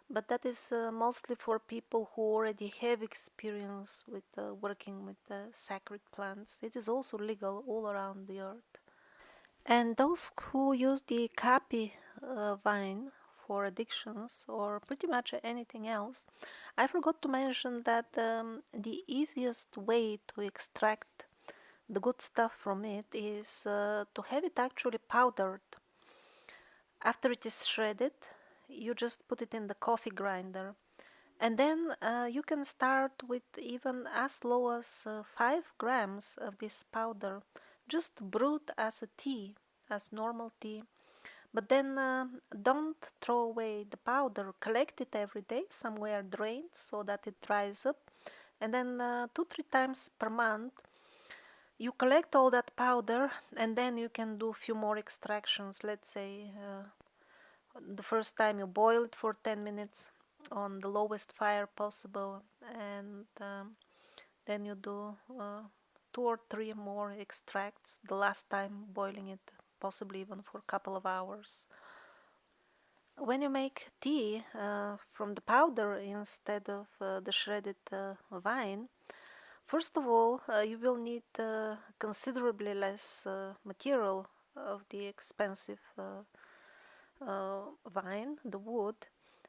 but that is mostly for people who already have experience with working with sacred plants. It is also legal all around the earth. And those who use the kapi vine for addictions, or pretty much anything else, I forgot to mention that the easiest way to extract the good stuff from it is to have it actually powdered. After it is shredded, you just put it in the coffee grinder, and then you can start with even as low as 5 grams of this powder, just brewed as a tea, as normal tea. But then don't throw away the powder. Collect it every day, somewhere drained, so that it dries up. And then 2-3 times per month, you collect all that powder, and then you can do a few more extractions. Let's say the first time you boil it for 10 minutes on the lowest fire possible, and then you do 2 or 3 more extracts the last time, boiling it possibly even for a couple of hours. When you make tea from the powder instead of the shredded vine, first of all, you will need considerably less material of the expensive vine, the wood.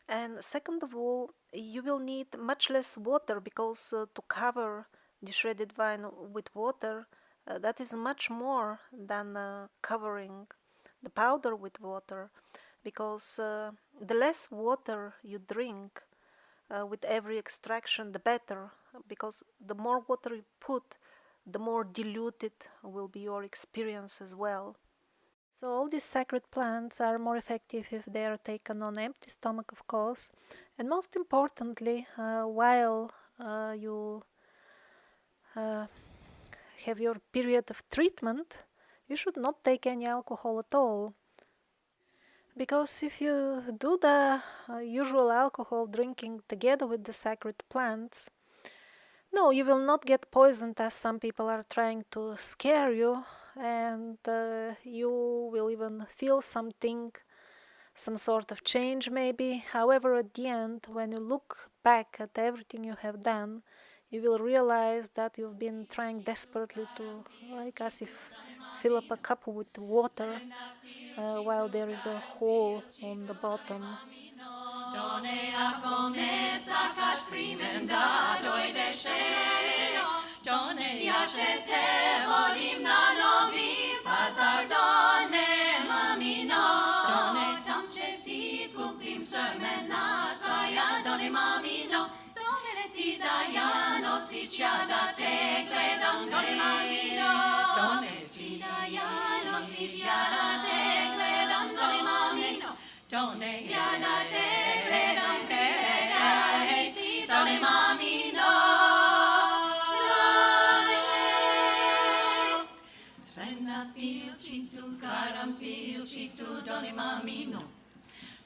And second of all, you will need much less water, because to cover the shredded vine with water, that is much more than covering the powder with water, because the less water you drink with every extraction, the better, because the more water you put, the more diluted will be your experience as well. So all these sacred plants are more effective if they are taken on empty stomach, of course, and most importantly, while you have your period of treatment, you should not take any alcohol at all. Because if you do the usual alcohol drinking together with the sacred plants, No, you will not get poisoned as some people are trying to scare you, and you will even feel something, some sort of change maybe. However, at the end, when you look back at everything you have done, you will realize that you've been trying desperately to, like as if, fill up a cup with water while there is a hole on the bottom.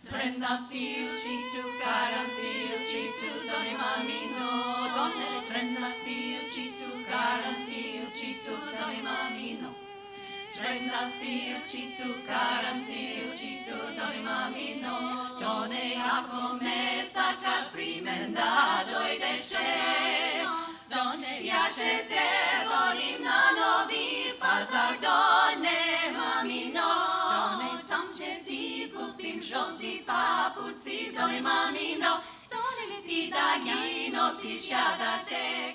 Trenna fil citu caram fil citu doni mamino donne trenna fil citu caram fil citu doni mamino trenna fil citu caram fil citu doni mamino donne a come sacas primenda doi desce donne iacete volim na novi pazar donne mamino donne tamceti cupim jolti papuzi donne mamino donne ti daghino si sciada te